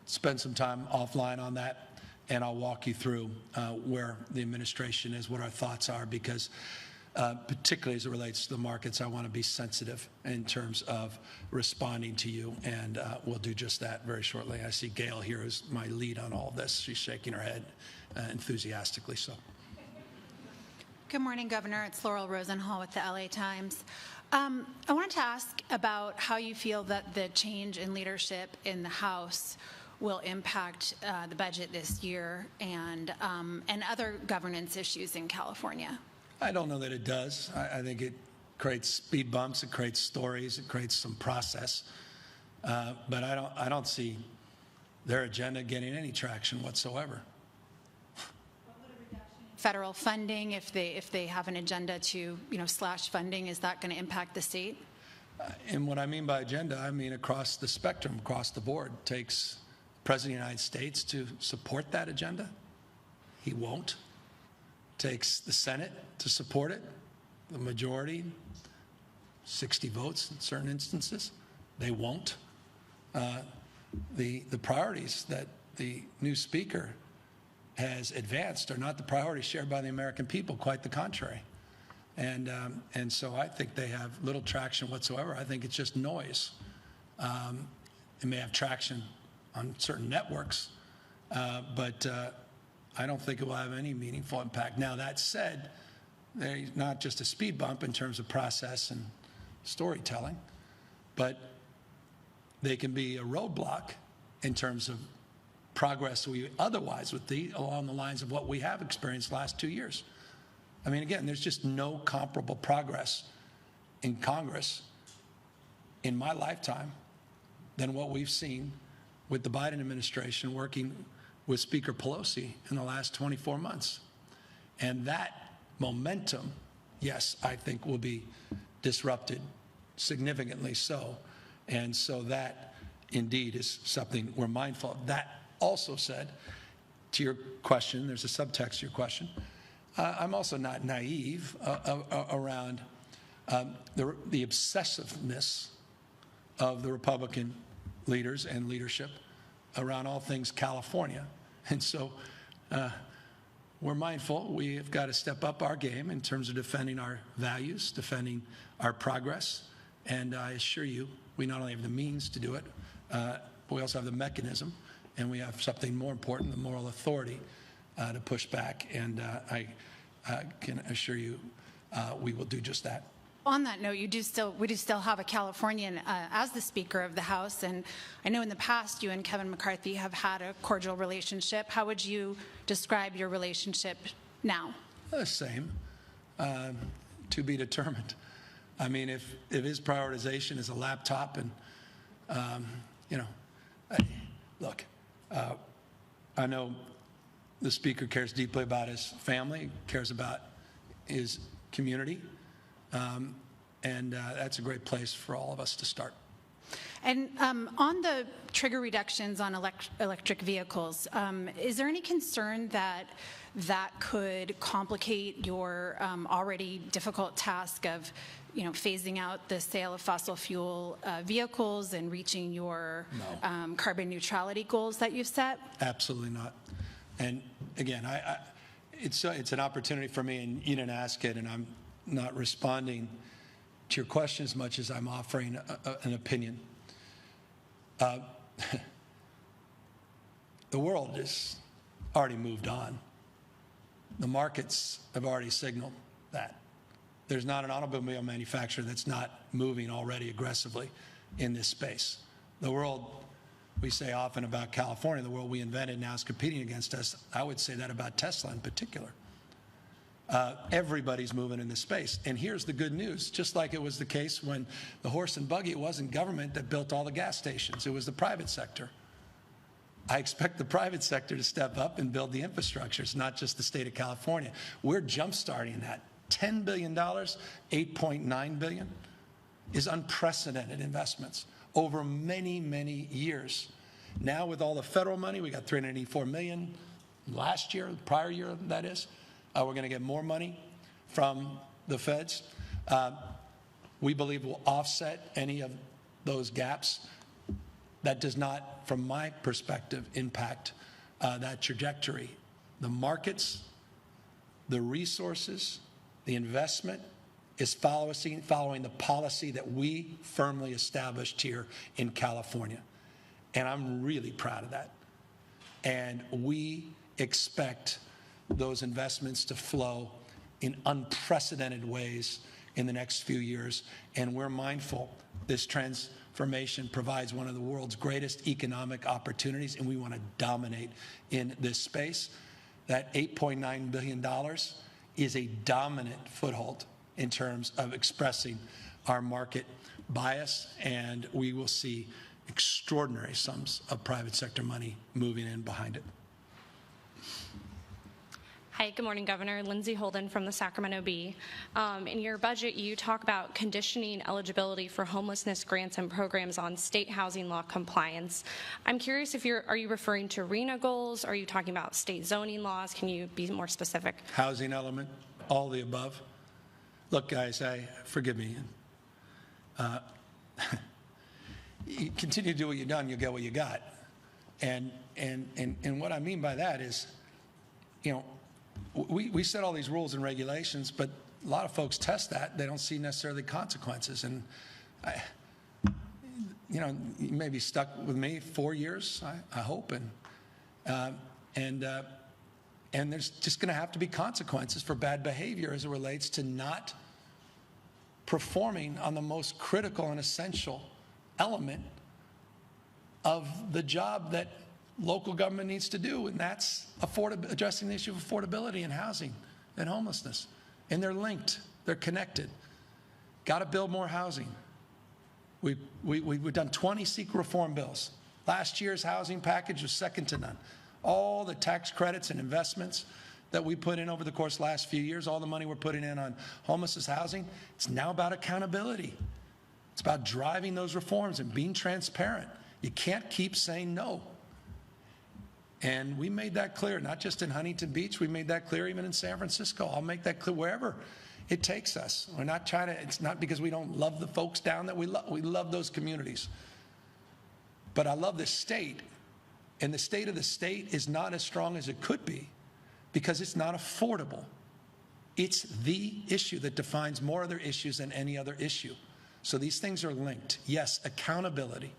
[SPEAKER 1] spend some time offline on that, and I'll walk you through where the administration is, what our thoughts are, because particularly as it relates to the markets, I want to be sensitive in terms of responding to you, and we'll do just that very shortly. I see Gail here as my lead on all this. She's shaking her head enthusiastically. So,
[SPEAKER 9] good morning, Governor. It's Laurel Rosenhall with the LA Times. I wanted to ask about how you feel that the change in leadership in the House will impact the budget this year and other governance issues in California.
[SPEAKER 1] I don't know that it does. I think creates speed bumps, it creates stories, it creates some process. But I don't see their agenda getting any traction whatsoever.
[SPEAKER 9] Federal funding, if they have an agenda to, slash funding, is that going to impact the state?
[SPEAKER 1] And what I mean by agenda, I mean across the spectrum, across the board. Takes the President of the United States to support that agenda? He won't. Takes the Senate to support it? The majority, 60 votes in certain instances, they won't. The priorities that the new speaker has advanced are not the priorities shared by the American people, quite the contrary. And so I think they have little traction whatsoever. I think it's just noise. It may have traction on certain networks, but I don't think it will have any meaningful impact. Now, that said, they're not just a speed bump in terms of process and storytelling, but they can be a roadblock in terms of progress we otherwise would be along the lines of what we have experienced the last 2 years. I mean, again, there's just no comparable progress in Congress in my lifetime than what we've seen with the Biden administration working with Speaker Pelosi in the last 24 months. And that momentum, yes, I think will be disrupted, significantly so. And so that indeed is something we're mindful of. That also said, to your question, there's a subtext to your question, I'm also not naive around the obsessiveness of the Republican leaders and leadership around all things California. And so we're mindful. We have got to step up our game in terms of defending our values, defending our progress. And I assure you, we not only have the means to do it, but we also have the mechanism. And we have something more important, the moral authority to push back. And I can assure you we will do just that.
[SPEAKER 9] On that note, we do still have a Californian as the Speaker of the House, and I know in the past you and Kevin McCarthy have had a cordial relationship. How would you describe your relationship now?
[SPEAKER 1] The same, to be determined. I mean, if his prioritization is a laptop and, look, I know the Speaker cares deeply about his family, cares about his community, and that's a great place for all of us to start.
[SPEAKER 9] And on the trigger reductions on electric vehicles, is there any concern that could complicate your already difficult task of phasing out the sale of fossil fuel vehicles and reaching your carbon neutrality goals that you've set?
[SPEAKER 1] Absolutely not. And again, it's an opportunity for me, and you didn't ask it, and I'm not responding to your question as much as I'm offering an opinion. The world has already moved on. The markets have already signaled that. There's not an automobile manufacturer that's not moving already aggressively in this space. The world, we say often about California, the world we invented now is competing against us. I would say that about Tesla in particular. Everybody's moving in this space. And here's the good news. Just like it was the case when the horse and buggy, it wasn't government that built all the gas stations. It was the private sector. I expect the private sector to step up and build the infrastructure. It's not just the state of California. We're jump-starting that. $10 billion, $8.9 billion is unprecedented investments over many, many years. Now with all the federal money, we got $384 million last year, prior year, that is. We're going to get more money from the feds. We believe will offset any of those gaps. That does not, from my perspective, impact that trajectory. The markets, the resources, the investment is following the policy that we firmly established here in California. And I'm really proud of that. And we expect those investments to flow in unprecedented ways in the next few years. And we're mindful this transformation provides one of the world's greatest economic opportunities, and we want to dominate in this space. That $8.9 billion is a dominant foothold in terms of expressing our market bias, and we will see extraordinary sums of private sector money moving in behind it.
[SPEAKER 10] Hi, good morning, Governor. Lindsay Holden from the Sacramento Bee. In your budget, you talk about conditioning eligibility for homelessness grants and programs on state housing law compliance. I'm curious if are you referring to RENA goals? Are you talking about state zoning laws? Can you be more specific?
[SPEAKER 1] Housing element, all the above. Look, guys, forgive me. You continue to do what you've done, you'll get what you got. And what I mean by that is, you know, we set all these rules and regulations, but a lot of folks test that. They don't see necessarily consequences. And, you know, you may be stuck with me 4 years, I hope. And there's just going to have to be consequences for bad behavior as it relates to not performing on the most critical and essential element of the job that local government needs to do, and that's addressing the issue of affordability in housing and homelessness. And they're linked, they're connected. Got to build more housing. We've done 20 secret reform bills. Last year's housing package was second to none. All the tax credits and investments that we put in over the course of the last few years, all the money we're putting in on homelessness housing, it's now about accountability. It's about driving those reforms and being transparent. You can't keep saying no. And we made that clear, not just in Huntington Beach, we made that clear even in San Francisco. I'll make that clear wherever it takes us. We're not trying to, it's not because we don't love the folks down there. We love those communities. But I love this state, and the state of the state is not as strong as it could be because it's not affordable. It's the issue that defines more other issues than any other issue. So these things are linked. Yes, accountability,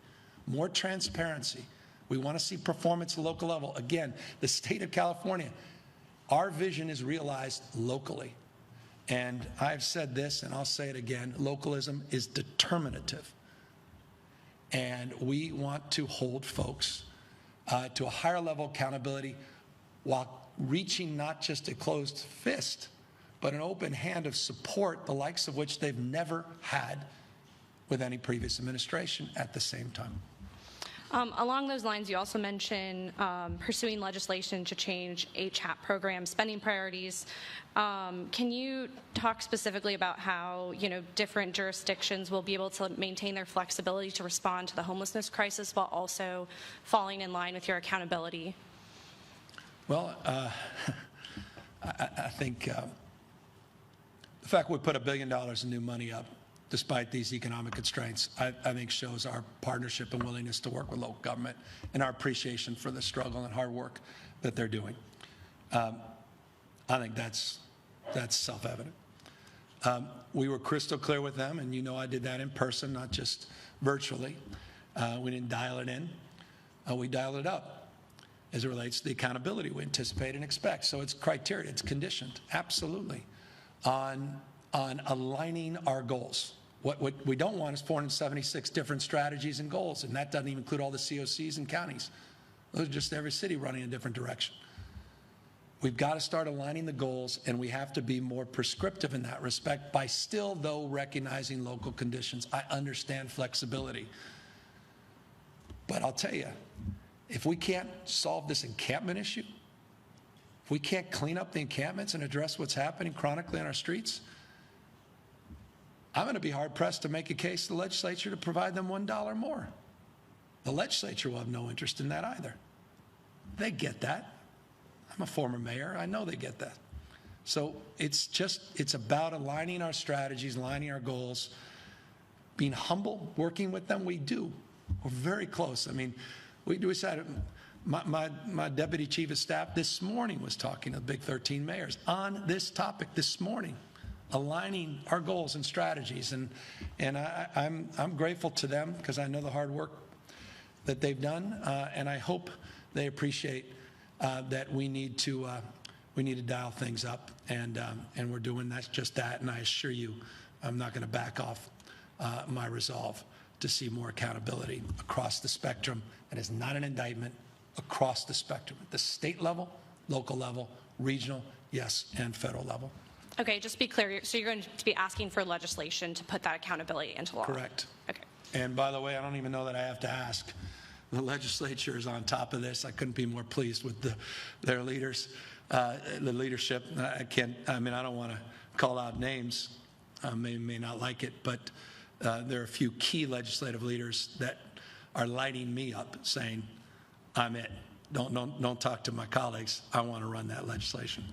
[SPEAKER 1] more transparency. We want to see performance at the local level. Again, the state of California, our vision is realized locally. And I've said this, and I'll say it again, localism is determinative. And we want to hold folks to a higher level of accountability while reaching not just a closed fist, but an open hand of support, the likes of which they've never had with any previous administration at the same time.
[SPEAKER 10] Along those lines, you also mentioned pursuing legislation to change HAP program spending priorities. Can you talk specifically about how, you know, different jurisdictions will be able to maintain their flexibility to respond to the homelessness crisis while also falling in line with your accountability?
[SPEAKER 1] Well, I think the fact we put $1 billion in new money up despite these economic constraints, I think shows our partnership and willingness to work with local government and our appreciation for the struggle and hard work that they're doing. I think that's self-evident. We were crystal clear with them, and you know I did that in person, not just virtually. We didn't dial it in. We dialed it up as it relates to the accountability we anticipate and expect. So it's criteria, it's conditioned, absolutely, on aligning our goals. What we don't want is 476 different strategies and goals, and that doesn't even include all the COCs and counties. Those are just every city running in a different direction. We've got to start aligning the goals, and we have to be more prescriptive in that respect by still, though, recognizing local conditions. I understand flexibility. But I'll tell you, if we can't solve this encampment issue, if we can't clean up the encampments and address what's happening chronically on our streets, I'm going to be hard-pressed to make a case to the legislature to provide them $1 more. The legislature will have no interest in that either. They get that. I'm a former mayor. I know they get that. So it's about aligning our strategies, aligning our goals, being humble, working with them. We do. We're very close. I mean, we decided, my deputy chief of staff this morning was talking to the big 13 mayors on this topic this morning, aligning our goals and strategies. And I'm grateful to them because I know the hard work that they've done, and I hope they appreciate that we need to dial things up, and we're doing just that. And I assure you, I'm not going to back off my resolve to see more accountability across the spectrum. It is not an indictment, across the spectrum, at the state level, local level, regional, yes, and federal level.
[SPEAKER 10] Okay, just be clear. So you're going to be asking for legislation to put that accountability into law?
[SPEAKER 1] Correct.
[SPEAKER 10] Okay.
[SPEAKER 1] And by the way, I don't even know that I have to ask. The legislature is on top of this. I couldn't be more pleased with their leaders, the leadership. I don't want to call out names. May not like it, but there are a few key legislative leaders that are lighting me up, saying, "I'm it. Don't talk to my colleagues. I want to run that legislation."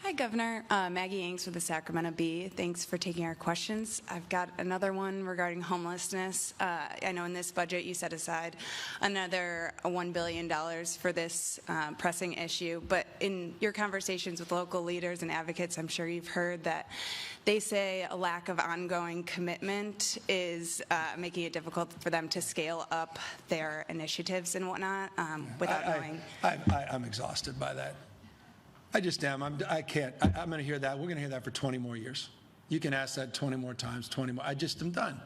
[SPEAKER 11] Hi, Governor. Maggie Yanks with the Sacramento Bee. Thanks for taking our questions. I've got another one regarding homelessness. I know in this budget you set aside another $1 billion for this pressing issue, but in your conversations with local leaders and advocates, I'm sure you've heard that they say a lack of ongoing commitment is making it difficult for them to scale up their initiatives and whatnot without knowing.
[SPEAKER 1] I'm exhausted by that. I just am. I can't. I'm going to hear that. We're going to hear that for 20 more years. You can ask that 20 more times, 20 more. I just am done.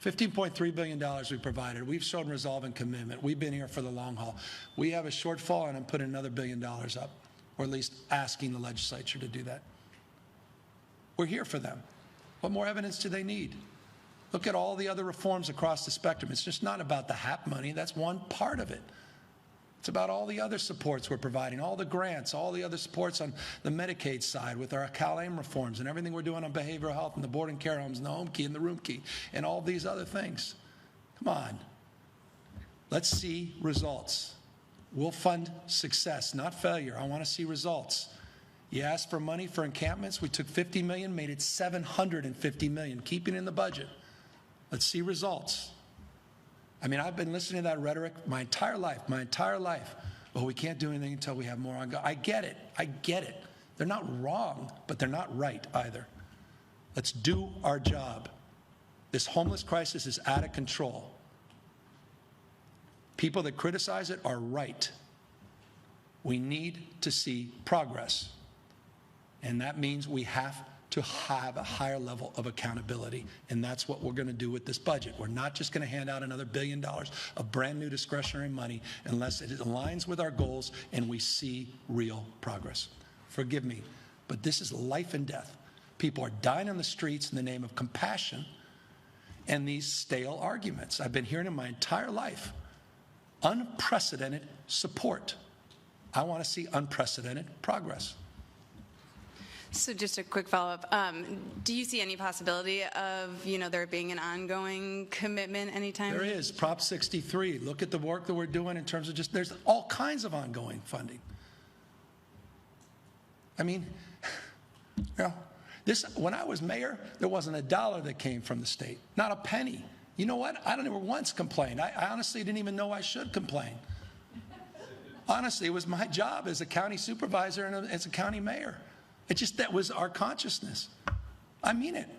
[SPEAKER 1] $15.3 billion we provided. We've shown resolve and commitment. We've been here for the long haul. We have a shortfall, and I'm putting another $1 billion up, or at least asking the legislature to do that. We're here for them. What more evidence do they need? Look at all the other reforms across the spectrum. It's just not about the HAP money. That's one part of it. It's about all the other supports we're providing, all the grants, all the other supports on the Medicaid side with our CalAIM reforms and everything we're doing on behavioral health and the board and care homes and the home key and the room key and all these other things. Come on. Let's see results. We'll fund success, not failure. I want to see results. You asked for money for encampments. We took $50 million, made it $750 million, keeping it in the budget. Let's see results. I mean, I've been listening to that rhetoric my entire life. Well, we can't do anything until we have more ongoing. I get it. They're not wrong, but they're not right either. Let's do our job. This homeless crisis is out of control. People that criticize it are right. We need to see progress. And that means we have to have a higher level of accountability. And that's what we're going to do with this budget. We're not just going to hand out another $1 billion of brand new discretionary money unless it aligns with our goals and we see real progress. Forgive me, but this is life and death. People are dying on the streets in the name of compassion and these stale arguments. I've been hearing them my entire life. Unprecedented support. I want to see unprecedented progress.
[SPEAKER 11] So just a quick follow-up. Do you see any possibility of, there being an ongoing commitment anytime?
[SPEAKER 1] There is. Prop 63. Look at the work that we're doing in terms of there's all kinds of ongoing funding. I mean, when I was mayor, there wasn't a dollar that came from the state. Not a penny. You know what? I never once complained. I honestly didn't even know I should complain. Honestly, it was my job as a county supervisor and as a county mayor. That was our consciousness. I mean it.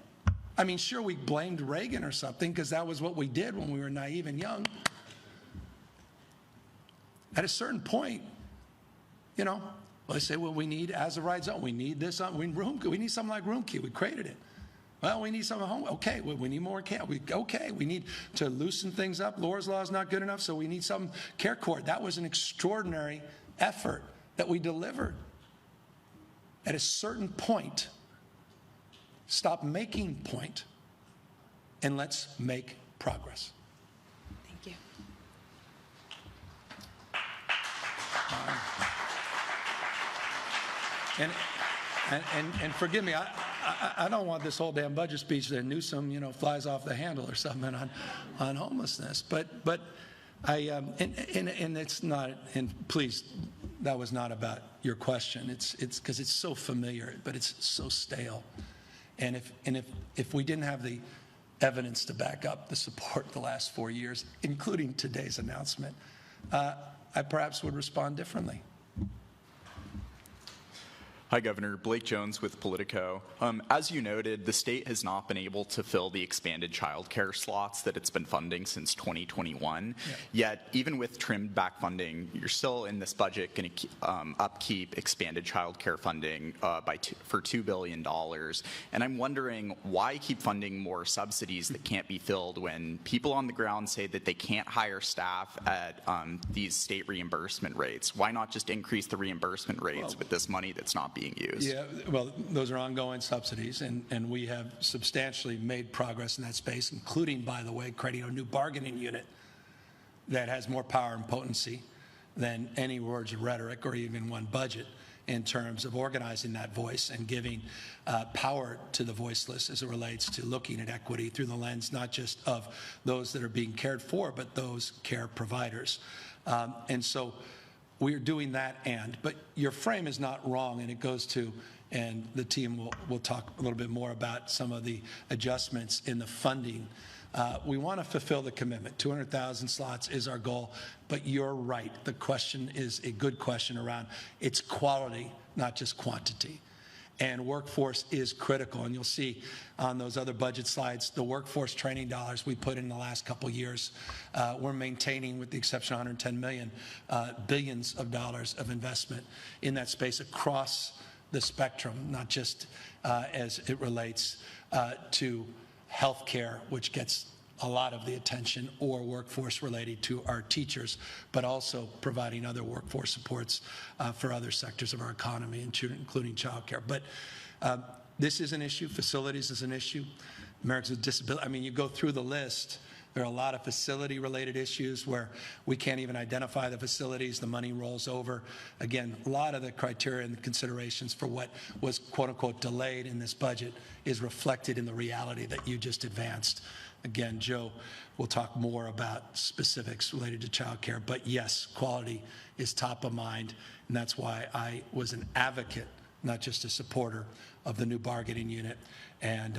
[SPEAKER 1] I mean, sure, we blamed Reagan or something because that was what we did when we were naive and young. At a certain point, they say, well, we need as a right zone. We need this. We need something like room key. We created it. Well, we need something home. Okay, we need more care. We need to loosen things up. Laura's law is not good enough, so we need some care court. That was an extraordinary effort that we delivered. At a certain point, stop making point, and let's make progress.
[SPEAKER 11] Thank you.
[SPEAKER 1] And forgive me, I don't want this whole damn budget speech that Newsom, flies off the handle or something on homelessness. But and it's not. And please, that was not about your question. It's because it's so familiar, but it's so stale. And if we didn't have the evidence to back up the support the last 4 years, including today's announcement, I perhaps would respond differently.
[SPEAKER 12] Hi, Governor. Blake Jones with Politico. As you noted, the state has not been able to fill the expanded child care slots that it's been funding since 2021. Yeah. Yet, even with trimmed back funding, you're still in this budget going to upkeep expanded child care funding for $2 billion. And I'm wondering, why keep funding more subsidies that can't be filled when people on the ground say that they can't hire staff at these state reimbursement rates? Why not just increase the reimbursement rates with this money that's not being used?
[SPEAKER 1] Yeah, well, those are ongoing subsidies, and we have substantially made progress in that space, including, by the way, creating a new bargaining unit that has more power and potency than any words of rhetoric or even one budget in terms of organizing that voice and giving power to the voiceless as it relates to looking at equity through the lens not just of those that are being cared for, but those care providers. And so we're doing that, but your frame is not wrong, and it goes to, and the team will talk a little bit more about some of the adjustments in the funding. We want to fulfill the commitment. 200,000 slots is our goal, but you're right. The question is a good question around its quality, not just quantity. And workforce is critical. And you'll see on those other budget slides, the workforce training dollars we put in the last couple of years, we're maintaining, with the exception of $110 million, billions of dollars of investment in that space across the spectrum, not just as it relates to healthcare, which gets a lot of the attention, or workforce related to our teachers, but also providing other workforce supports for other sectors of our economy, including childcare. But this is an issue. Facilities is an issue. Americans with disabilities. I mean, you go through the list. There are a lot of facility-related issues where we can't even identify the facilities. The money rolls over. Again, a lot of the criteria and the considerations for what was, quote-unquote, delayed in this budget is reflected in the reality that you just advanced. Again, Joe will talk more about specifics related to child care. But, yes, quality is top of mind, and that's why I was an advocate, not just a supporter, of the new bargaining unit. And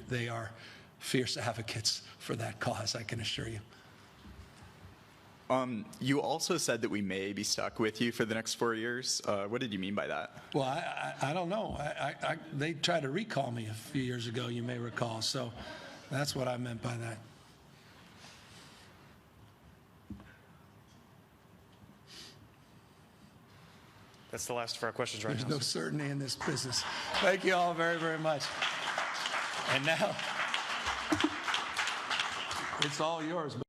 [SPEAKER 1] they are fierce advocates for that cause, I can assure you.
[SPEAKER 12] You also said that we may be stuck with you for the next 4 years. What did you mean by that?
[SPEAKER 1] Well, I don't know. They tried to recall me a few years ago, you may recall. So that's what I meant by that.
[SPEAKER 13] That's the last of our questions right now.
[SPEAKER 1] There's no certainty in this business. Thank you all very, very much. And now, it's all yours.